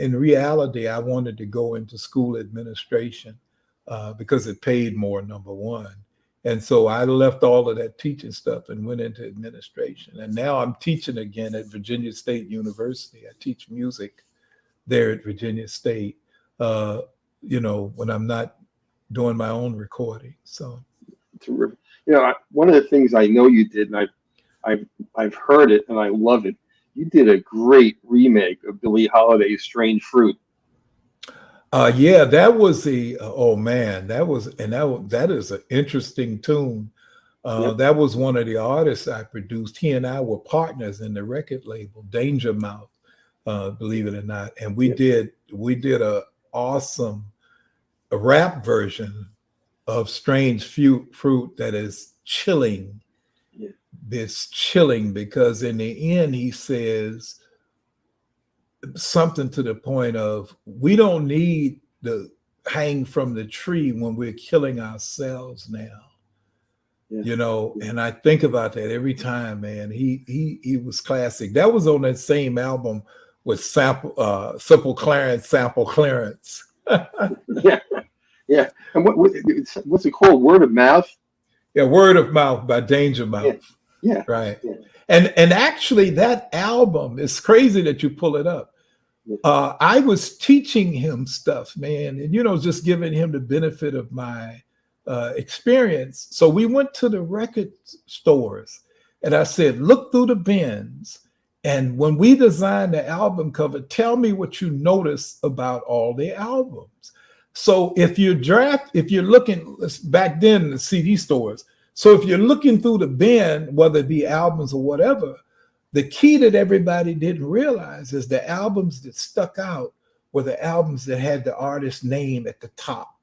in reality, I wanted to go into school administration because it paid more, number one. And so I left all of that teaching stuff and went into administration. And now I'm teaching again at Virginia State University. I teach music there at Virginia State, when I'm not doing my own recording. So, terrific. One of the things I know you did, and I've heard it and I love it. You did a great remake of Billie Holiday's "Strange Fruit." Yeah, that was that is an interesting tune. Yep. That was one of the artists I produced. He and I were partners in the record label, Danger Mouth, believe it or not. And we did a awesome rap version of "Strange Fruit" that is chilling. Yeah. It's chilling because in the end he says something to the point of, we don't need to hang from the tree when we're killing ourselves now. Yeah. And I think about that every time, man. He was classic. That was on that same album with Simple Clarence, Sample Clearance. Yeah. And what's it called? Word of Mouth? Yeah, Word of Mouth by Danger Mouth. Yeah. Right. Yeah. And actually that album, it's crazy that you pull it up. I was teaching him stuff, man, and just giving him the benefit of my experience. So we went to the record stores and I said, look through the bins. And when we designed the album cover, tell me what you notice about all the albums. So if you're looking back then in the CD stores, so if you're looking through the bin, whether it be albums or whatever, the key that everybody didn't realize is the albums that stuck out were the albums that had the artist's name at the top,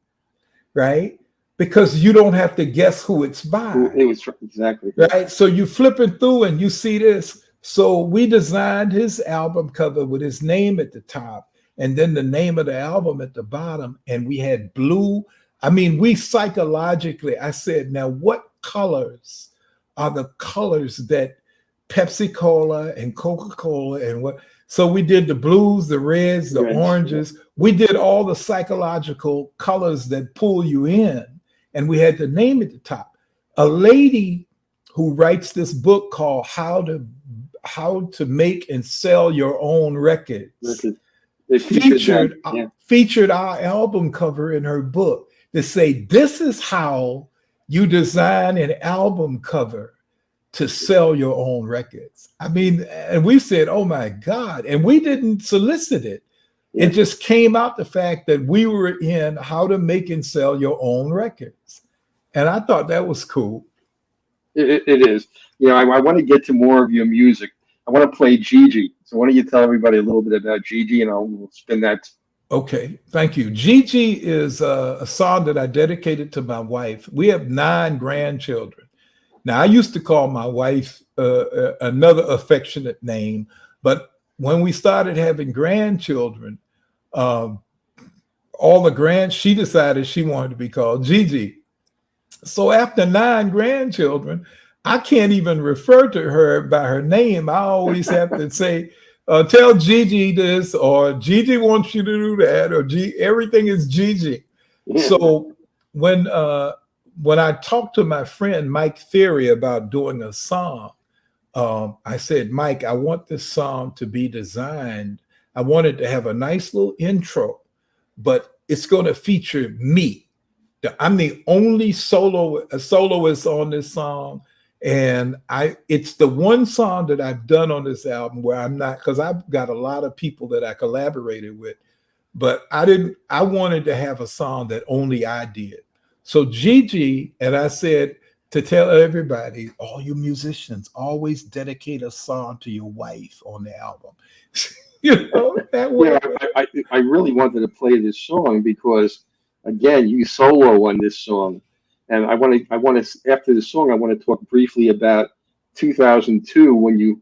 right? Because you don't have to guess who it's by. It was exactly right. So you flipping through and you see this. So we designed his album cover with his name at the top and then the name of the album at the bottom. And we had blue. I mean, we psychologically, I said, now what colors are the colors that Pepsi Cola and Coca-Cola and what? So we did the blues, the reds, the oranges. Yeah. We did all the psychological colors that pull you in. And we had the name at the top. A lady who writes this book called How to Make and Sell Your Own Records featured our album cover in her book to say, this is how you design an album cover to sell your own records. I mean, and we said, oh my God, and we didn't solicit it. It just came out the fact that we were in How to Make and Sell Your Own Records. And I thought that was cool. It is. I want to get to more of your music. I want to play Gigi. So why don't you tell everybody a little bit about Gigi, and we'll spin that. Okay, thank you. Gigi is a song that I dedicated to my wife. We have 9 grandchildren. Now, I used to call my wife another affectionate name, but when we started having grandchildren, she decided she wanted to be called Gigi. So after 9 grandchildren, I can't even refer to her by her name. I always have to say, tell Gigi this, or Gigi wants you to do that, or everything is Gigi. So when I talked to my friend Mike Theory about doing a song, I said, Mike, I want this song to be designed. I wanted to have a nice little intro, but it's going to feature me. I'm the only soloist on this song. And it's the one song that I've done on this album where I'm not, because I've got a lot of people that I collaborated with, but I wanted to have a song that only I did. So Gigi, and I said to tell everybody, all you musicians, always dedicate a song to your wife on the album. You know, that way. Yeah, I really wanted to play this song because, again, you solo on this song, and I want to after the song, I want to talk briefly about 2002 when you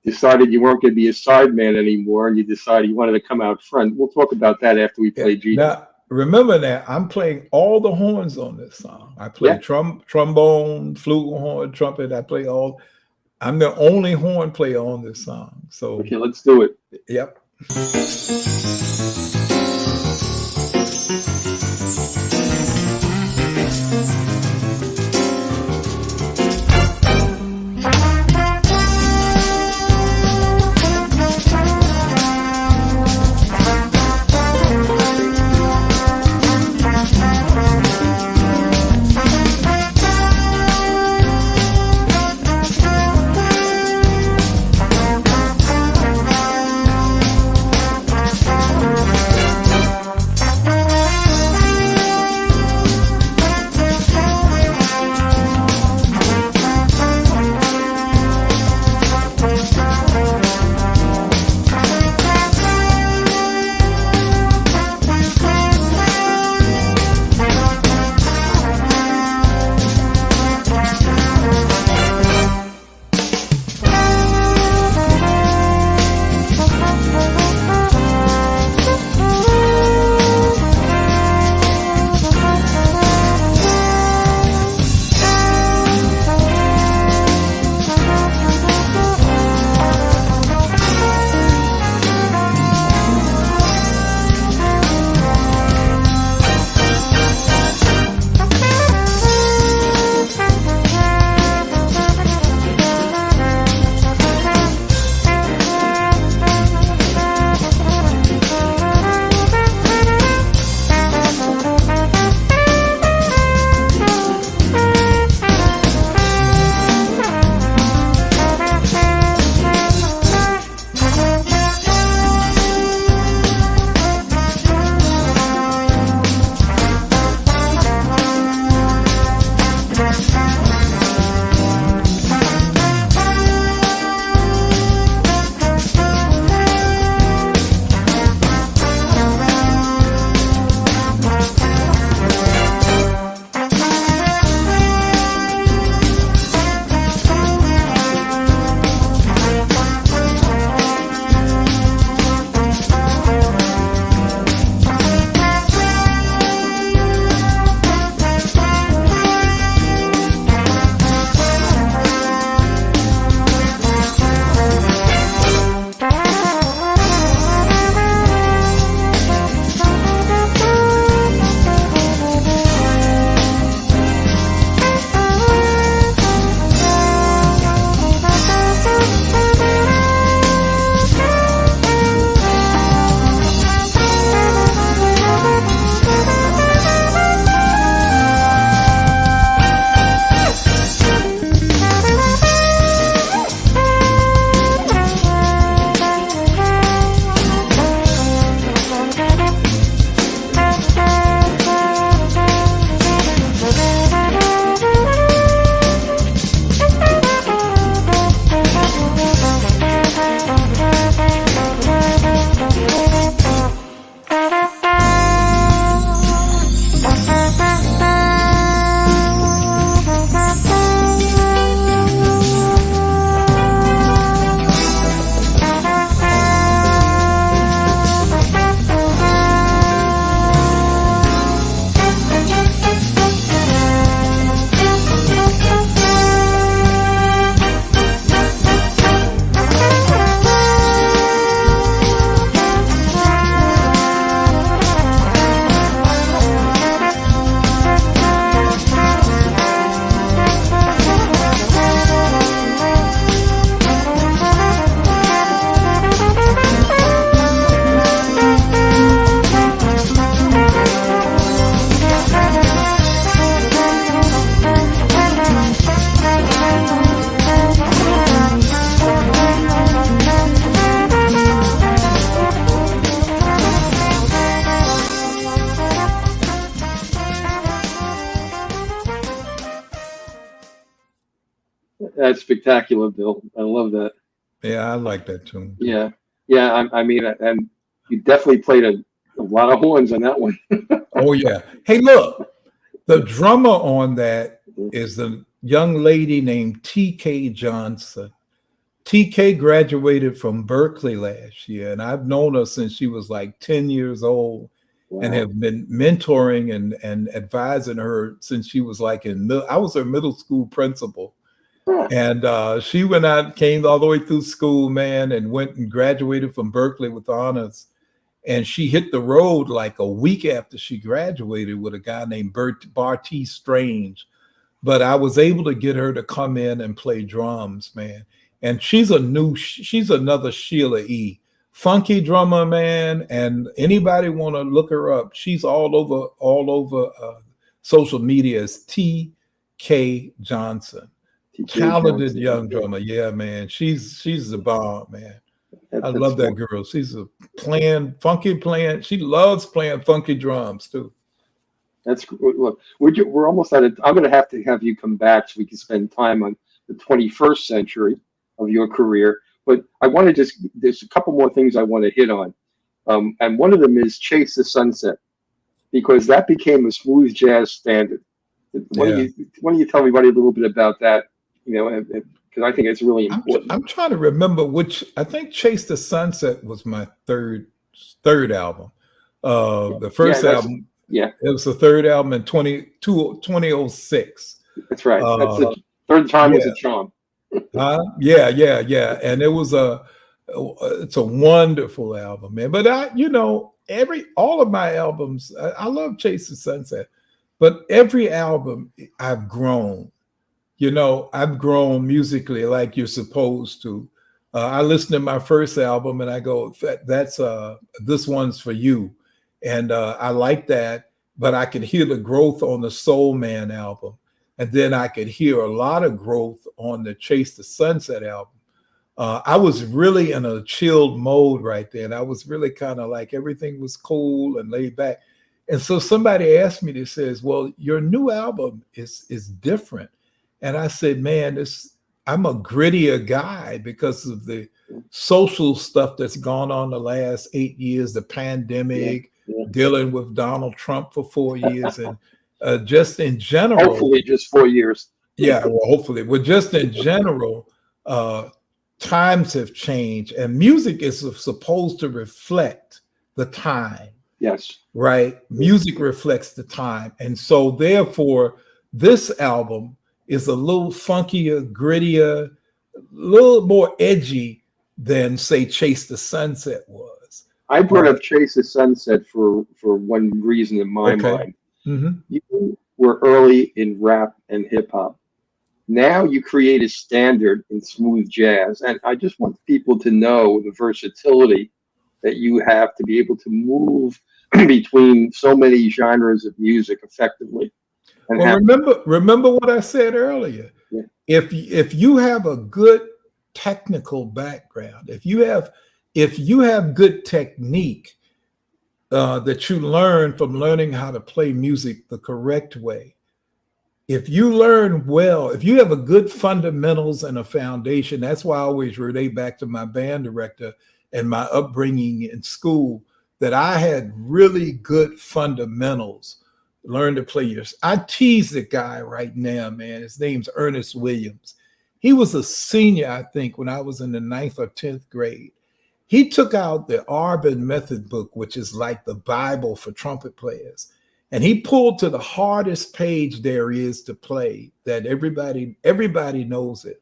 decided you weren't going to be a sideman anymore, and you decided you wanted to come out front. We'll talk about that after we play Gigi. Now, remember that I'm playing all the horns on this song. I play trombone, flugelhorn, trumpet. I play all. I'm the only horn player on this song. So okay, let's do it. Yep. That's spectacular, Bill. I love that. Yeah, I like that tune. Yeah, yeah. I mean, and you definitely played a lot of horns on that one. Oh yeah. Hey, look, the drummer on that is a young lady named T.K. Johnson. TK graduated from Berkeley last year, and I've known her since she was like 10 years old and Wow. have been mentoring and advising her since she was like I was her middle school principal. Huh. And she went out, came all the way through school, man, and went and graduated from Berkeley with honors. And she hit the road like a week after she graduated with a guy named Barty Strange. But I was able to get her to come in and play drums, man. And she's another Sheila E. Funky drummer, man. And anybody want to look her up? She's all over social media as T.K. Johnson. T.K. Talented Johnson. young drummer. Yeah, man. She's the bomb, man. I That's love that wonderful. girl. She's playing. She loves playing funky drums too. That's look. We're almost at it. I'm going to have you come back so we can spend time on the 21st century of your career. But I want to there's a couple more things I want to hit on. And one of them is Chase the Sunset, because that became a smooth jazz standard. Why don't you tell everybody a little bit about that? You know, because I think it's really important. I'm trying to remember which. I think Chase the Sunset was my third album. The first album. Yeah, it was the third album in 2006. That's right. That's the third time was a charm. Yeah. And it was it's a wonderful album, man. But all of my albums, I love Chase the Sunset, but every album I've grown. I've grown musically like you're supposed to. I listened to my first album and I go, that's This One's For You. And I like that, but I could hear the growth on the Soul Man album. And then I could hear a lot of growth on the Chase the Sunset album. I was really in a chilled mode right then. I was really kind of like everything was cool and laid back. And so somebody asked me, this says, well, your new album is different. And I said, man, I'm a grittier guy because of the social stuff that's gone on the last 8 years, the pandemic, dealing with Donald Trump for 4 years, and just in general. Hopefully just 4 years. Yeah, well, hopefully. Well, just in general, times have changed, and music is supposed to reflect the time. Yes. Right? Music reflects the time. And so therefore, this album is a little funkier, grittier, a little more edgy than, say, Chase the Sunset was. I brought up Chase the Sunset for one reason in my mind. Mm-hmm. You were early in rap and hip hop. Now you create a standard in smooth jazz. And I just want people to know the versatility that you have to be able to move between so many genres of music effectively. And well, remember what I said earlier. Yeah. If you have a good technical background, if you have good technique that you learn from learning how to play music the correct way, if you learn well, if you have a good fundamentals and a foundation, that's why I always relate back to my band director and my upbringing in school, that I had really good fundamentals. Learn to play I tease the guy right now, man. His name's Ernest Williams. He was a senior, I think, when I was in the 9th or 10th grade. He took out the Arbin Method book, which is like the Bible for trumpet players. And he pulled to the hardest page there is to play, that everybody knows it.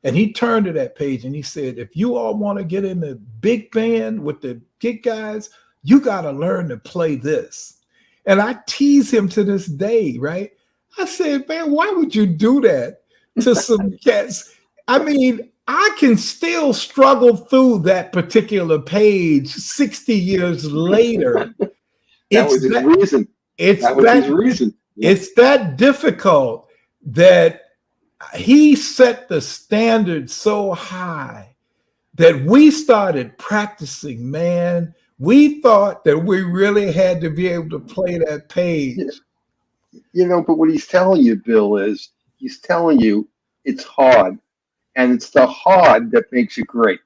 And he turned to that page and he said, if you all want to get in the big band with the gig guys, you got to learn to play this. And I tease him to this day, right? I said, man, why would you do that to some cats? I mean, I can still struggle through that particular page 60 years later. That was his reason. His reason. Yeah. It's that difficult that he set the standard so high that we started practicing, man. We thought that we really had to be able to play that page. But what he's telling you, Bill, is he's telling you it's hard. and it's the hard that makes it great.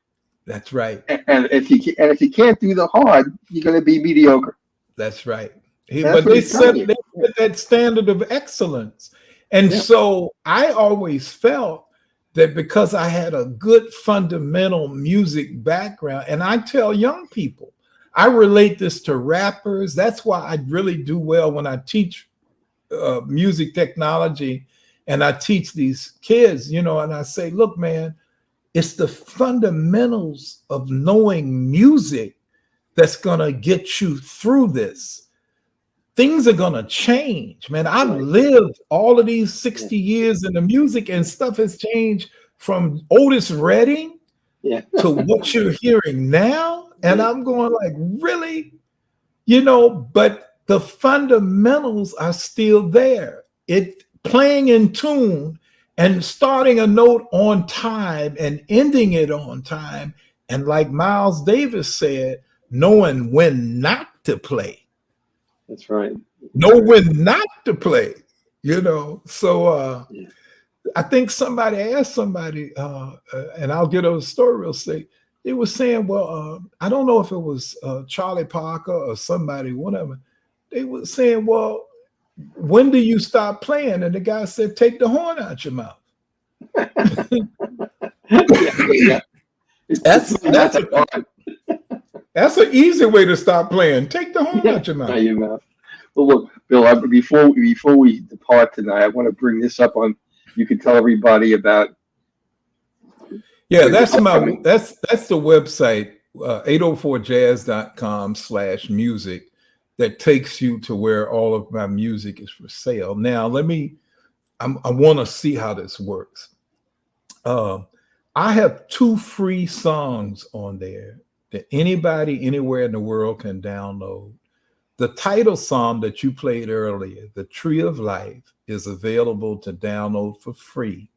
That's right. And if you can't do the hard, you're going to be mediocre. That's right. That's But what they he's telling set you. that standard of excellence. And so I always felt that because I had a good fundamental music background, and I tell young people, I relate this to rappers. That's why I really do well when I teach music technology and I teach these kids, you know, and I say, look, man, it's the fundamentals of knowing music that's going to get you through this. Things are going to change, man. I've lived all of these 60 years in the music, and stuff has changed from Otis Redding to what you're hearing now. And I'm going like, really? You know, but the fundamentals are still there. It playing in tune and starting a note on time and ending it on time. And like Miles Davis said, knowing when not to play. That's right. Know when not to play, you know. So I think somebody asked somebody, and I'll get a story real quick. They were saying, well, I don't know if it was Charlie Parker or somebody, whatever. They were saying, well, when do you stop playing? And the guy said, take the horn out your mouth. That's an easy way to stop playing. Take the horn out your mouth. Well, look, Bill, before we depart tonight, I want to bring this up on, you can tell everybody about. Yeah, that's the website, 804jazz.com/music, that takes you to where all of my music is for sale. Now, I want to see how this works. I have 2 free songs on there that anybody anywhere in the world can download. The title song that you played earlier, The Tree of Life, is available to download for free.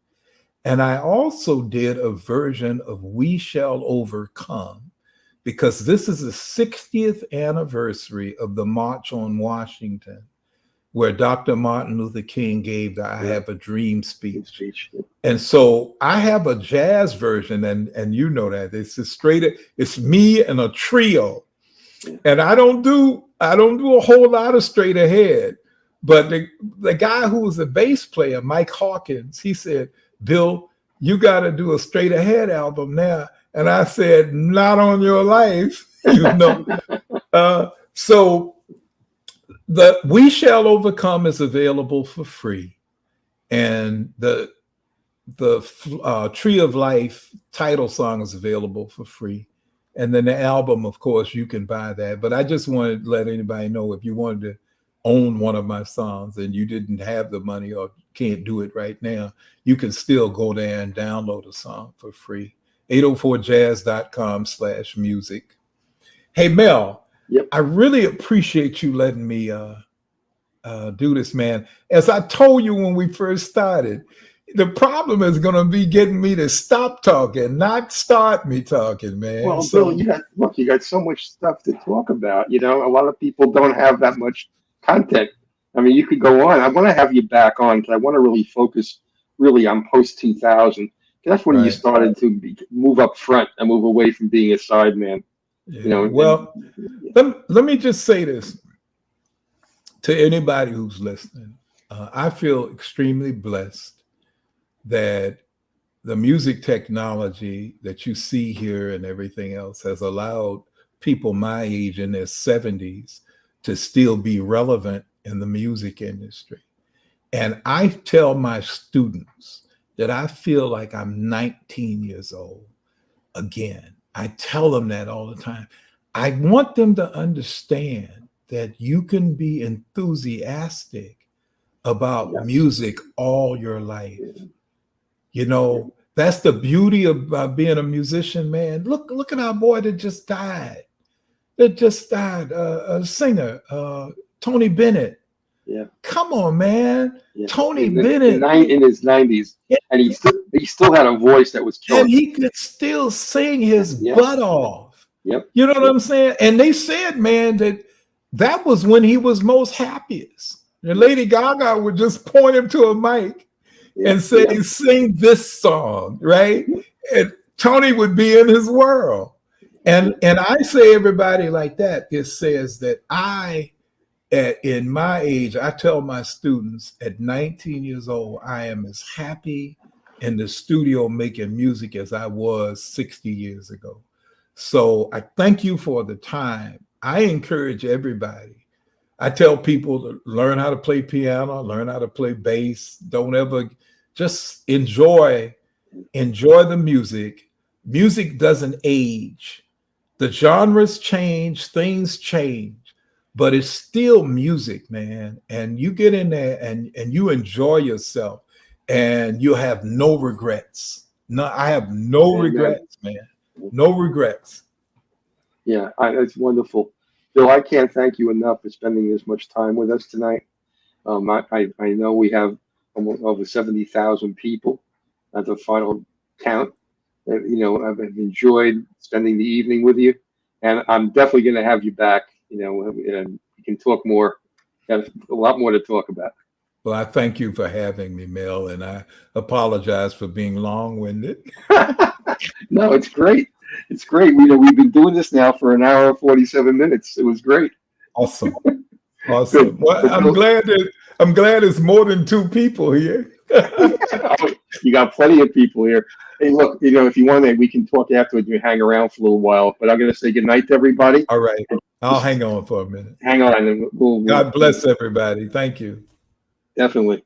And I also did a version of We Shall Overcome, because this is the 60th anniversary of the March on Washington, where Dr. Martin Luther King gave the I Have a Dream speech. And so I have a jazz version, and you know that. It's me and a trio. And I don't do a whole lot of straight ahead. But the guy who was a bass player, Mike Hawkins, he said, Bill, you got to do a straight ahead album now. And I said, not on your life, you know. So the We Shall Overcome is available for free. And the Tree of Life title song is available for free. And then the album, of course, you can buy that. But I just wanted to let anybody know, if you wanted to own one of my songs and you didn't have the money or can't do it right now, you can still go there and download a song for free. 804jazz.com/music. Hey, Mel, I really appreciate you letting me do this, man. As I told you when we first started, the problem is going to be getting me to stop talking, not start me talking, man. Well, so, Bill, you got so much stuff to talk about. You know, a lot of people don't have that much content. I mean, you could go on. I want to have you back on because I want to really focus on post 2000. That's when you started to move up front and move away from being a sideman. Yeah. You know. Well, let me just say this to anybody who's listening. I feel extremely blessed that the music technology that you see here and everything else has allowed people my age in their 70s to still be relevant in the music industry. And I tell my students that I feel like I'm 19 years old again. I tell them that all the time. I want them to understand that you can be enthusiastic about music all your life. You know, that's the beauty of being a musician, man. Look at our boy that just died. A singer, Tony Bennett. Yeah. Come on, man. Yeah. Tony Bennett. In his 90s. Yeah. And he still had a voice that was killer. And he could still sing his butt off. Yep. You know what I'm saying? And they said, man, that was when he was most happiest. And Lady Gaga would just point him to a mic and say, sing this song, right? And Toney would be in his world. And I say everybody like that, it says that in my age, I tell my students at 19 years old, I am as happy in the studio making music as I was 60 years ago. So I thank you for the time. I encourage everybody. I tell people to learn how to play piano, learn how to play bass. Don't ever, just enjoy the music. Music doesn't age. The genres change, things change, but it's still music, man. And you get in there and you enjoy yourself and you have no regrets. No, I have no regrets, man. No regrets. Yeah, it's wonderful. Bill, I can't thank you enough for spending this much time with us tonight. I know we have almost over 70,000 people at the final count. You know, I've enjoyed spending the evening with you, and I'm definitely going to have you back. You know, and we can talk more. Got a lot more to talk about. Well, I thank you for having me, Mel, and I apologize for being long-winded. No, it's great. It's great. We've been doing this now for an hour and 47 minutes. It was great. Awesome. Awesome. Well, I'm glad it's more than two people here. You got plenty of people here. Hey, look, you know, if you want to, we can talk afterwards. You hang around for a little while, but I'm going to say good night to everybody. All right. I'll hang on for a minute. Hang on. And God bless everybody. Thank you. Definitely.